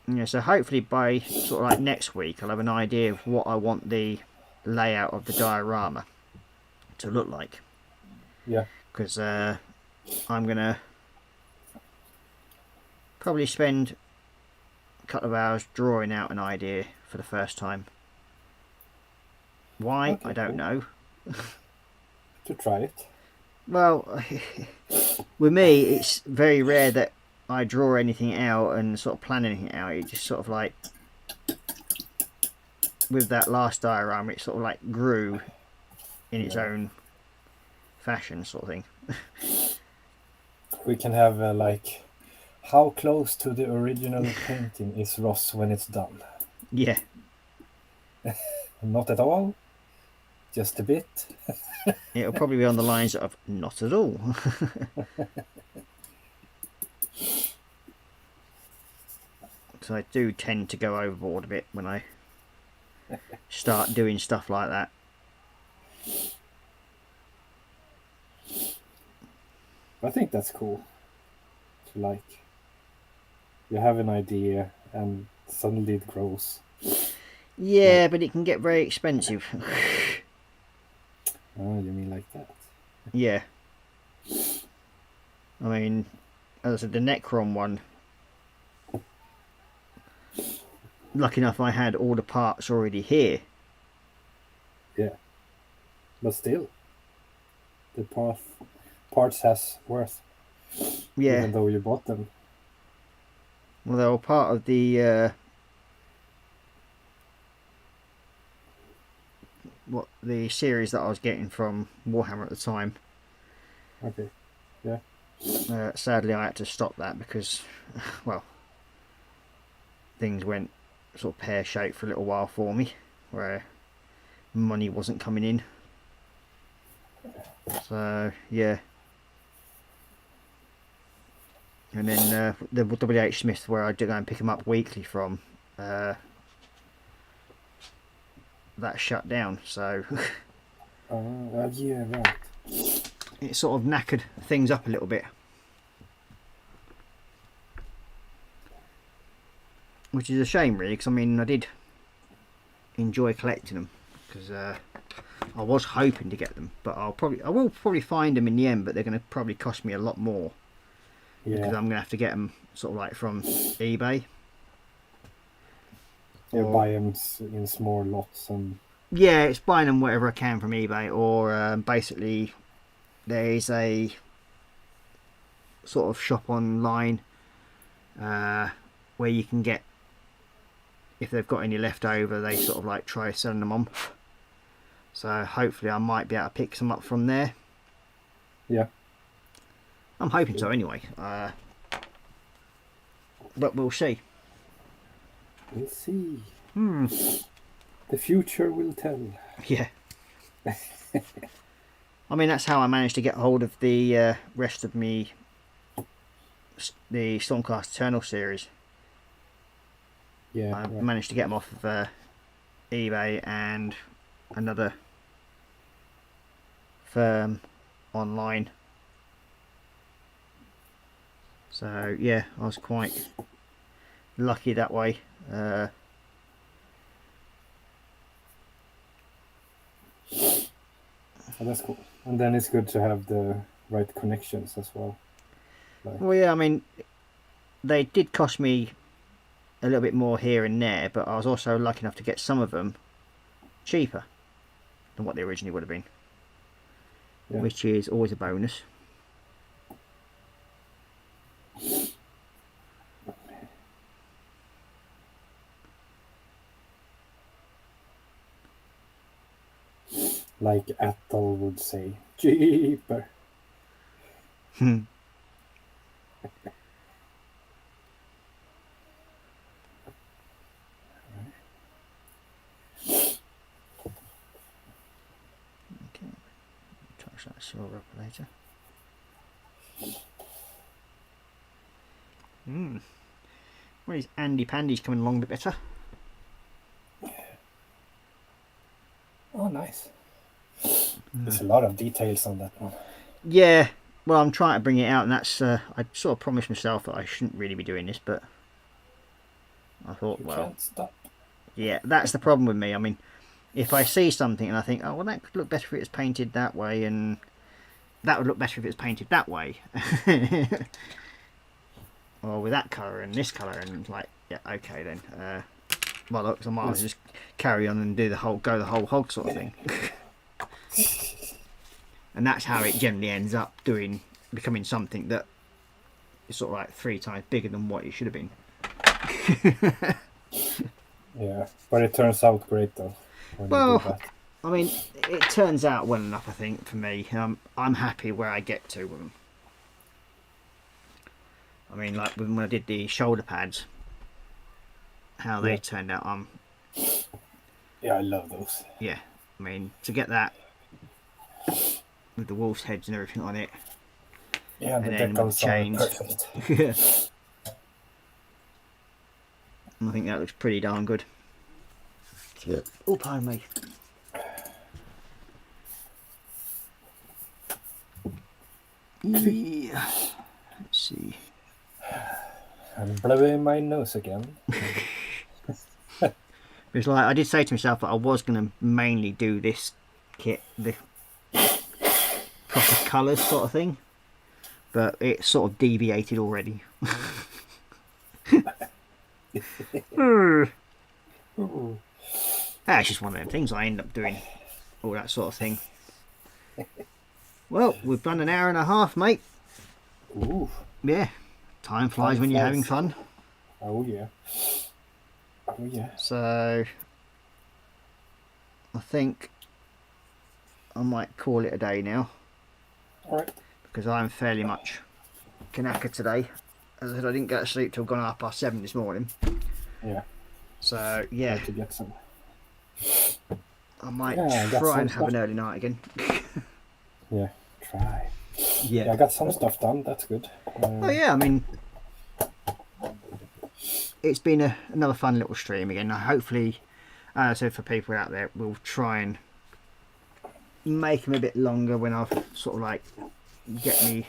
Yeah, so hopefully by sort of like next week I'll have an idea of what I want the layout of the diorama to look like. Yeah. Because I'm going to probably spend a couple of hours drawing out an idea for the first time. Why? Okay, I don't cool. know. To try it. Well, with me, it's very rare that I draw anything out and sort of plan anything out. It just sort of like, with that last diorama, it sort of like grew in its own fashion, sort of thing. We can have like, how close to the original painting is Ross when it's done? Yeah. Not at all. Just a bit. It'll probably be on the lines of not at all. So I do tend to go overboard a bit when I start doing stuff like that. I think that's cool. To like, you have an idea and suddenly it grows. Yeah, but it can get very expensive. Oh, you mean like that? Yeah. I mean, as I said, the Necron one, lucky enough I had all the parts already here. Yeah. But still, the parts has worth, Yeah. even though you bought them. Well, they were part of the the series that I was getting from Warhammer at the time. Okay. Yeah. Sadly, I had to stop that because, well, things went sort of pear-shaped for a little while for me, where money wasn't coming in. So yeah. And then the WH Smith, where I did go and pick them up weekly from, that shut down. So Yeah, right. it sort of knackered things up a little bit, which is a shame, really, because I mean I did enjoy collecting them, because I was hoping to get them, but I will probably find them in the end, but they're going to probably cost me a lot more. Yeah. Because I'm going to have to get them sort of like from eBay. You buy them in small lots and. Yeah, it's buying them whatever I can from eBay, or basically there is a sort of shop online where you can get, if they've got any left over, they sort of like try selling them on. So hopefully I might be able to pick some up from there. Yeah. I'm hoping so anyway. But we'll see. We'll see. Hmm. The future will tell. Yeah. I mean, that's how I managed to get hold of the rest of the Stormcast Eternal series. Yeah. I right. managed to get them off of eBay and another firm online. So yeah, I was quite lucky that way. Oh, that's cool. And then it's good to have the right connections as well. Well, yeah, I mean, they did cost me a little bit more here and there, but I was also lucky enough to get some of them cheaper than what they originally would have been, Yeah. which is always a bonus. Like Athel would say, cheaper. Okay, touch that silver up later. Well, these Andy Pandy's coming along a bit better. Oh, nice. There's a lot of details on that one. Yeah, well, I'm trying to bring it out, and that's I sort of promised myself that I shouldn't really be doing this, but I thought, You well, can't stop. yeah, that's the problem with me. I mean, if I see something and I think, oh, well, that could look better if it was painted that way, and that would look better if it was painted that way, or with that colour and this colour, and it's like, yeah, okay then. Well, look, I might as well just carry on and do go the whole hog sort of thing. And that's how it generally ends up becoming something that is sort of like 3 times bigger than what it should have been. Yeah, but it turns out great though. When you do Well, that. I mean, it turns out well enough, I think, for me. I'm happy where I get to with them. I mean, like when I did the shoulder pads, how they turned out. Yeah, I love those. Yeah, I mean, to get that with the wolf's heads and everything on it. Yeah, the And then with the decals are chains. perfect. I think that looks pretty darn good. Yeah. Oh, pardon me. Yeah. Let's see. I'm blowing my nose again. It's like I did say to myself that I was going to mainly do this kit, the proper colours sort of thing, but it sort of deviated already. That's just one of them things. I end up doing all that sort of thing. Well, we've done an hour and a half, mate. Ooh. Yeah, time flies Time when you're flies. having fun. Oh yeah. Oh yeah. So I think I might call it a day now All right. because I'm fairly much knackered today. As I said, I didn't go to sleep till gone 7:30 this morning. Yeah. So yeah, Try to get some. I might Yeah, I got try some and have an stuff. early night again. Yeah. Try. Yeah. Yeah, I got some stuff done. That's good. Oh yeah, I mean, it's been another fun little stream again. Hopefully, as I said, for people out there, we'll try and make them a bit longer when I've sort of like get me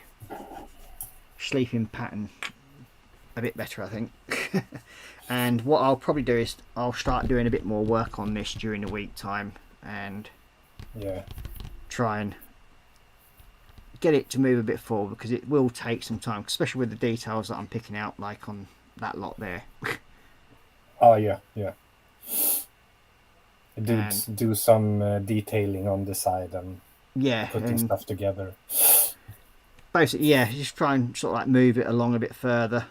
sleeping pattern a bit better, I think. And what I'll probably do is I'll start doing a bit more work on this during the week time and Yeah. try and get it to move a bit forward, because it will take some time, especially with the details that I'm picking out, like on that lot there. Oh yeah. Yeah. And- Do some detailing on the side and Yeah, putting and stuff together. basically, yeah, just try and sort of like move it along a bit further.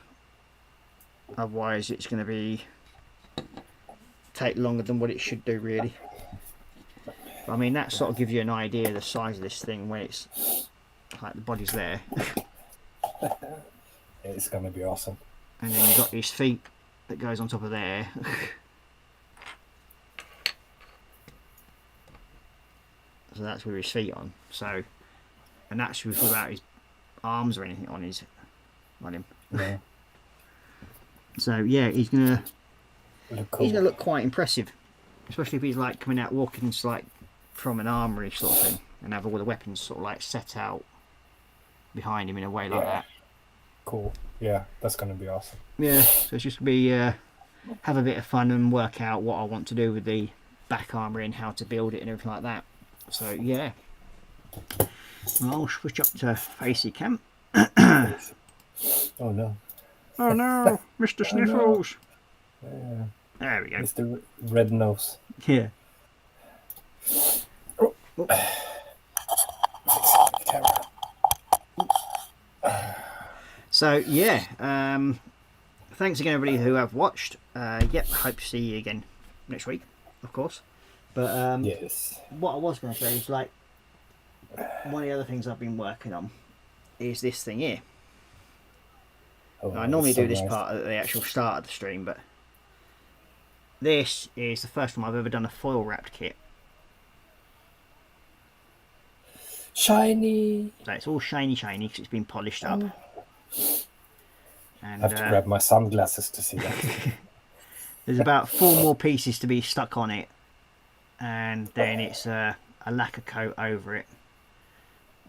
Otherwise, it's going to take longer than what it should do, really. I mean, that sort of gives you an idea of the size of this thing when it's like the body's there, It's gonna be awesome. and then you've got his feet that goes on top of there. So that's with his feet on. So, and that's without his arms or anything on him. Yeah. So yeah, he's gonna Cool. look quite impressive, especially if he's like coming out walking like from an armory sort of thing, and have all the weapons sort of like set out behind him in a way like that. Cool. Yeah, that's gonna be awesome. Yeah, so it's just gonna be have a bit of fun and work out what I want to do with the back armory and how to build it and everything like that. So yeah, I'll switch up to facey cam. Oh no. Oh no, Mr. Sniffles. Yeah. There we go. Mr. Red Nose. Yeah. Camera. So yeah, thanks again everybody who have watched. Yep, hope to see you again next week, of course. But Yes. what I was going to say is, like, one of the other things I've been working on is this thing here. Oh, I normally that's so do this nice. part at the actual start of the stream, but this is the first time I've ever done a foil wrapped kit. Shiny. So it's all shiny because it's been polished up. I And have to grab my sunglasses to see that. there's about 4 more pieces to be stuck on it, and then it's a lacquer coat over it,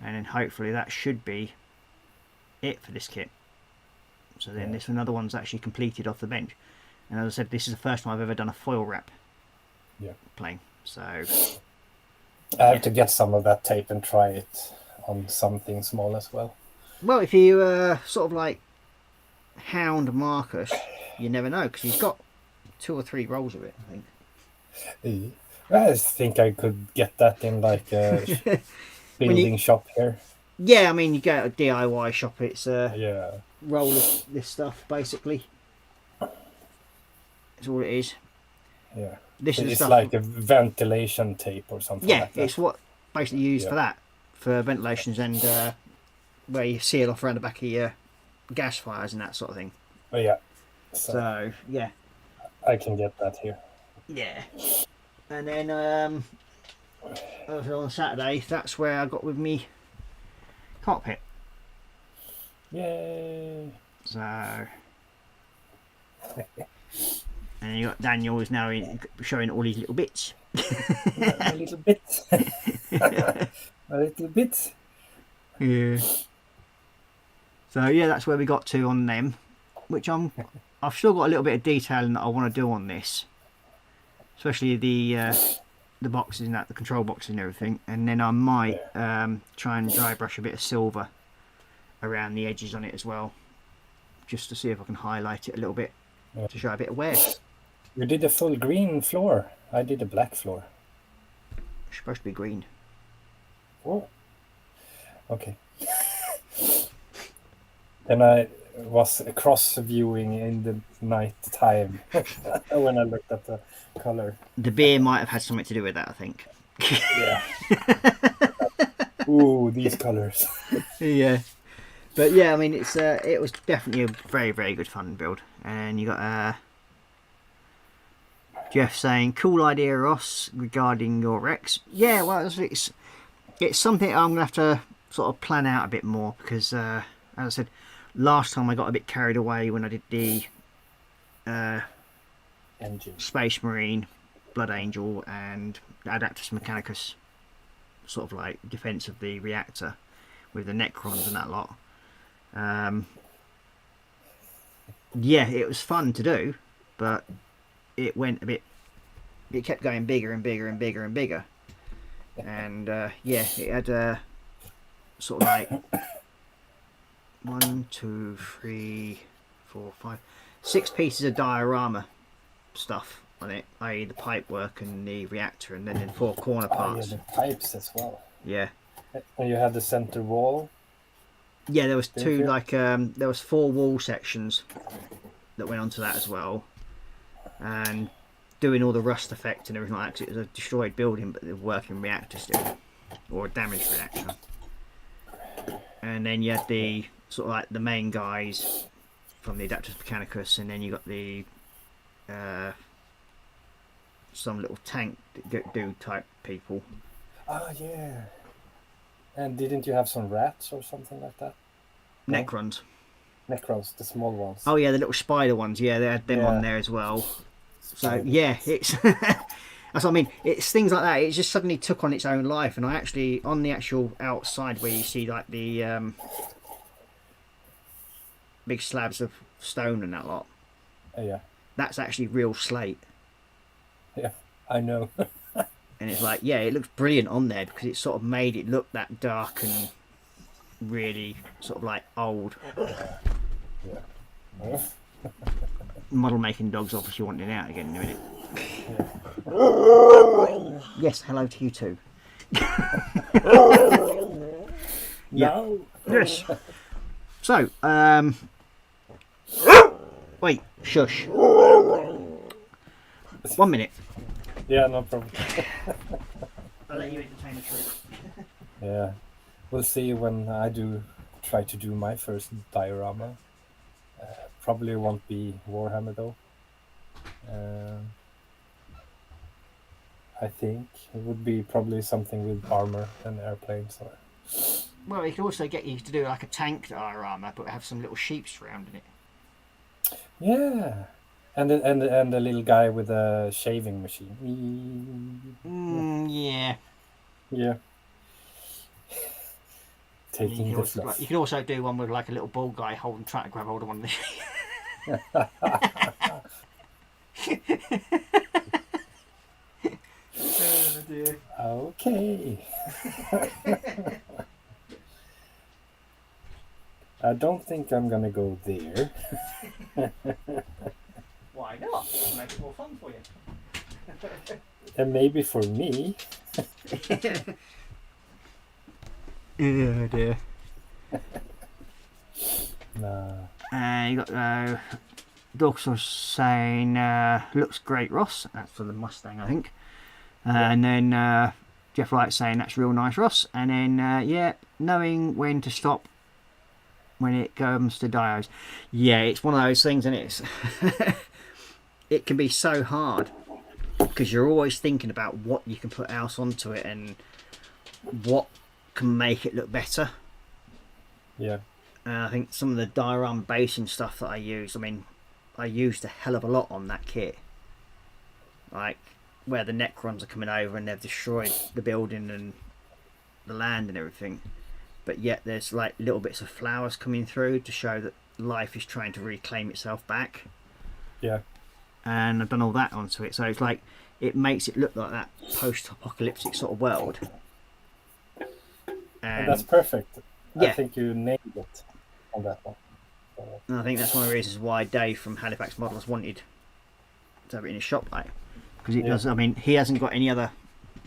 and then hopefully that should be it for this kit. So then this another one's actually completed off the bench, and as I said, this is the first time I've ever done a foil wrap plane. So I have to get some of that tape and try it on something small as well. well, if you sort of like hound Marcus, you never know, because he's got 2 or 3 rolls of it, I think. I think I could get that in like a building shop here. Yeah, I mean, you go to a DIY shop, it's Yeah. roll of this stuff basically. That's all it is. Yeah. This is the It's stuff. like a ventilation tape or something Yeah, like that. it's what basically used Yeah. for that, for ventilations and where you seal off around the back of your gas fires and that sort of thing. Oh, yeah. So yeah, I can get that here. yeah. And then on Saturday, that's where I got with me cockpit. Yay. So, and you got Daniel is now showing all these little bits. A little bit. A little bit. Yeah. So yeah, that's where we got to on them, which I've still got a little bit of detailing that I want to do on this, especially the boxes and that, the control boxes and everything, and then I might try and dry brush a bit of silver around the edges on it as well, just to see if I can highlight it a little bit to show a bit of wear. You did a full green floor. I did a black floor. It's supposed to be green. Oh. Okay. And I was cross viewing in the night time when I looked at the color. The beer might have had something to do with that, I think. Yeah. Ooh, these colors. Yeah. But yeah, I mean, it was definitely a very, very good fun build. And you got Jeff saying, "Cool idea, Ross, regarding your Rex." Yeah, well, it's something I'm gonna have to sort of plan out a bit more because, as I said, last time I got a bit carried away when I did the Engine. Space Marine, Blood Angel, and Adaptus Mechanicus, sort of like defense of the reactor with the Necrons and that lot. Yeah, it was fun to do, but it went a bit. It kept going bigger and bigger and bigger and bigger, and yeah, it had sort of like 1, 2, 3, 4, 5, 6 pieces of diorama stuff on it, i.e. the pipe work and the reactor, and then in 4 corner parts. Yeah, the pipes as well. Yeah. And you had the center wall. Yeah, there was 2 like there was 4 wall sections that went onto that as well, and doing all the rust effect and everything like that. 'Cause it was a destroyed building, but the working reactor still, or a damaged reactor. And then you had the sort of like the main guys from the Adaptus Mechanicus, and then you got the some little tank do type people. Oh yeah. And didn't you have some rats or something like that? Necrons. Necrons, the small ones. Oh yeah, the little spider ones. Yeah, they had them on there as well. So yeah, it's that's what I mean. It's things like that. It just suddenly took on its own life, and I actually on the actual outside where you see like the big slabs of stone and that lot. Yeah. That's actually real slate. Yeah, I know. And it's like, yeah, it looks brilliant on there because it sort of made it look that dark and really sort of like old. Yeah. Model making dogs obviously wanting out again in a minute. Yes, hello to you too. No. Yes. So, wait, shush. 1 minute. Yeah, no problem. I'll let you entertain the truth. Yeah. We'll see when I try to do my first diorama. Probably won't be Warhammer though. I think it would be probably something with armor and airplanes. Or... Well, it could also get you to do like a tank diorama, but have some little sheep surrounding it. Yeah, and the little guy with a shaving machine. Yeah. Yeah. Taking You the could, fluff. you could also do one with like a little bald guy trying to grab hold of one of the. Oh dear. Okay. I don't think I'm gonna go there. Why not? Make it more fun for you. And maybe for me. Oh dear. Nah. You got Dorcas saying looks great, Ross. That's for the Mustang, I think. And then Jeff Wright saying that's real nice, Ross. And then yeah, knowing when to stop when it comes to dios. Yeah, it's one of those things, and it's it can be so hard because you're always thinking about what you can put else onto it and what can make it look better. Yeah. I think some of the diorama basing stuff that I use, I mean, I used a hell of a lot on that kit. Like where the Necrons are coming over and they've destroyed the building and the land and everything, but yet there's like little bits of flowers coming through to show that life is trying to reclaim itself back. Yeah. And I've done all that onto it, so it's like it makes it look like that post-apocalyptic sort of world. And that's perfect. Yeah. I think you nailed it on that one. And I think that's one of the reasons why Dave from Halifax Models wanted to have it in his shop, like, because it does. I mean, he hasn't got any other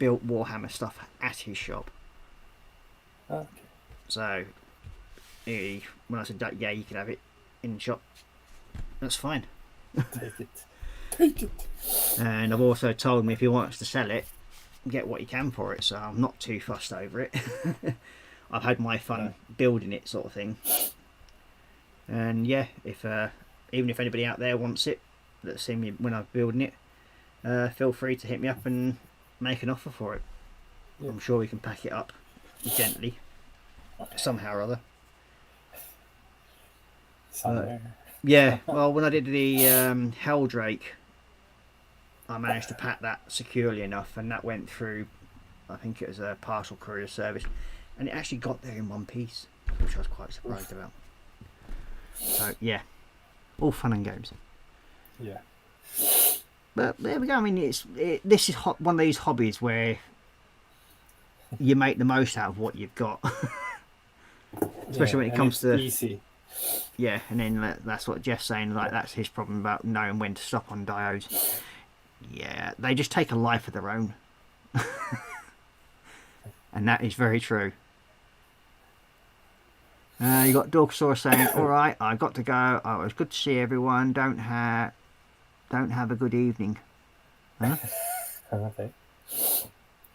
built Warhammer stuff at his shop. Okay. So when I said that, yeah, you can have it in the shop. That's fine. Take it. Take it. And I've also told him if he wants to sell it, get what he can for it. So I'm not too fussed over it. I've had my fun building it, sort of thing. And yeah, if even if anybody out there wants it that's seen me when I'm building it, feel free to hit me up and make an offer for it. Yeah. I'm sure we can pack it up gently, somehow or other. Yeah, well, when I did the Helldrake, I managed to pack that securely enough, and that went through, I think it was a parcel courier service, and it actually got there in one piece, which I was quite surprised about. So yeah, all fun and games. Yeah. But there we go. I mean, this is one of these hobbies where you make the most out of what you've got, especially when it comes to easy. Yeah, and then that's what Jeff's saying. Like that's his problem about knowing when to stop on diodes. Yeah, they just take a life of their own, and that is very true. You got Dorkosaurus saying, "All right, I got to go. Oh, it was good to see everyone. Don't have a good evening." Huh? Okay.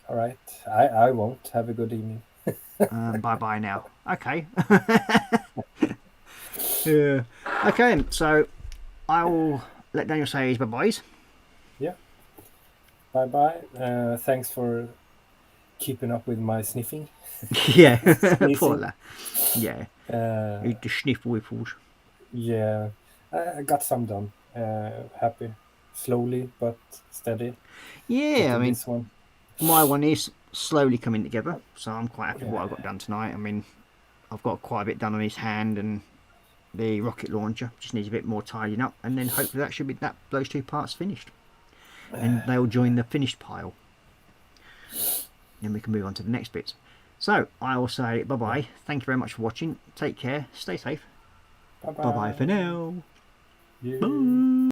All right. I won't have a good evening. Bye bye now. Okay. Yeah. Okay. So I will let Daniel say his bye byes. Yeah. Bye bye. Thanks for keeping up with my sniffing. Yeah. Poor lad. Yeah. Eat the sniff whiffles. Yeah. I got some done. Happy. Slowly but steady. Yeah, I mean, this one. My one is slowly coming together, so I'm quite happy with what I got done tonight. I mean, I've got quite a bit done on his hand, and the rocket launcher just needs a bit more tidying up, and then hopefully that should be those two parts finished, and they'll join the finished pile. Then we can move on to the next bits. So I will say bye bye. Thank you very much for watching. Take care. Stay safe. Bye bye for now. Yeah. Bye.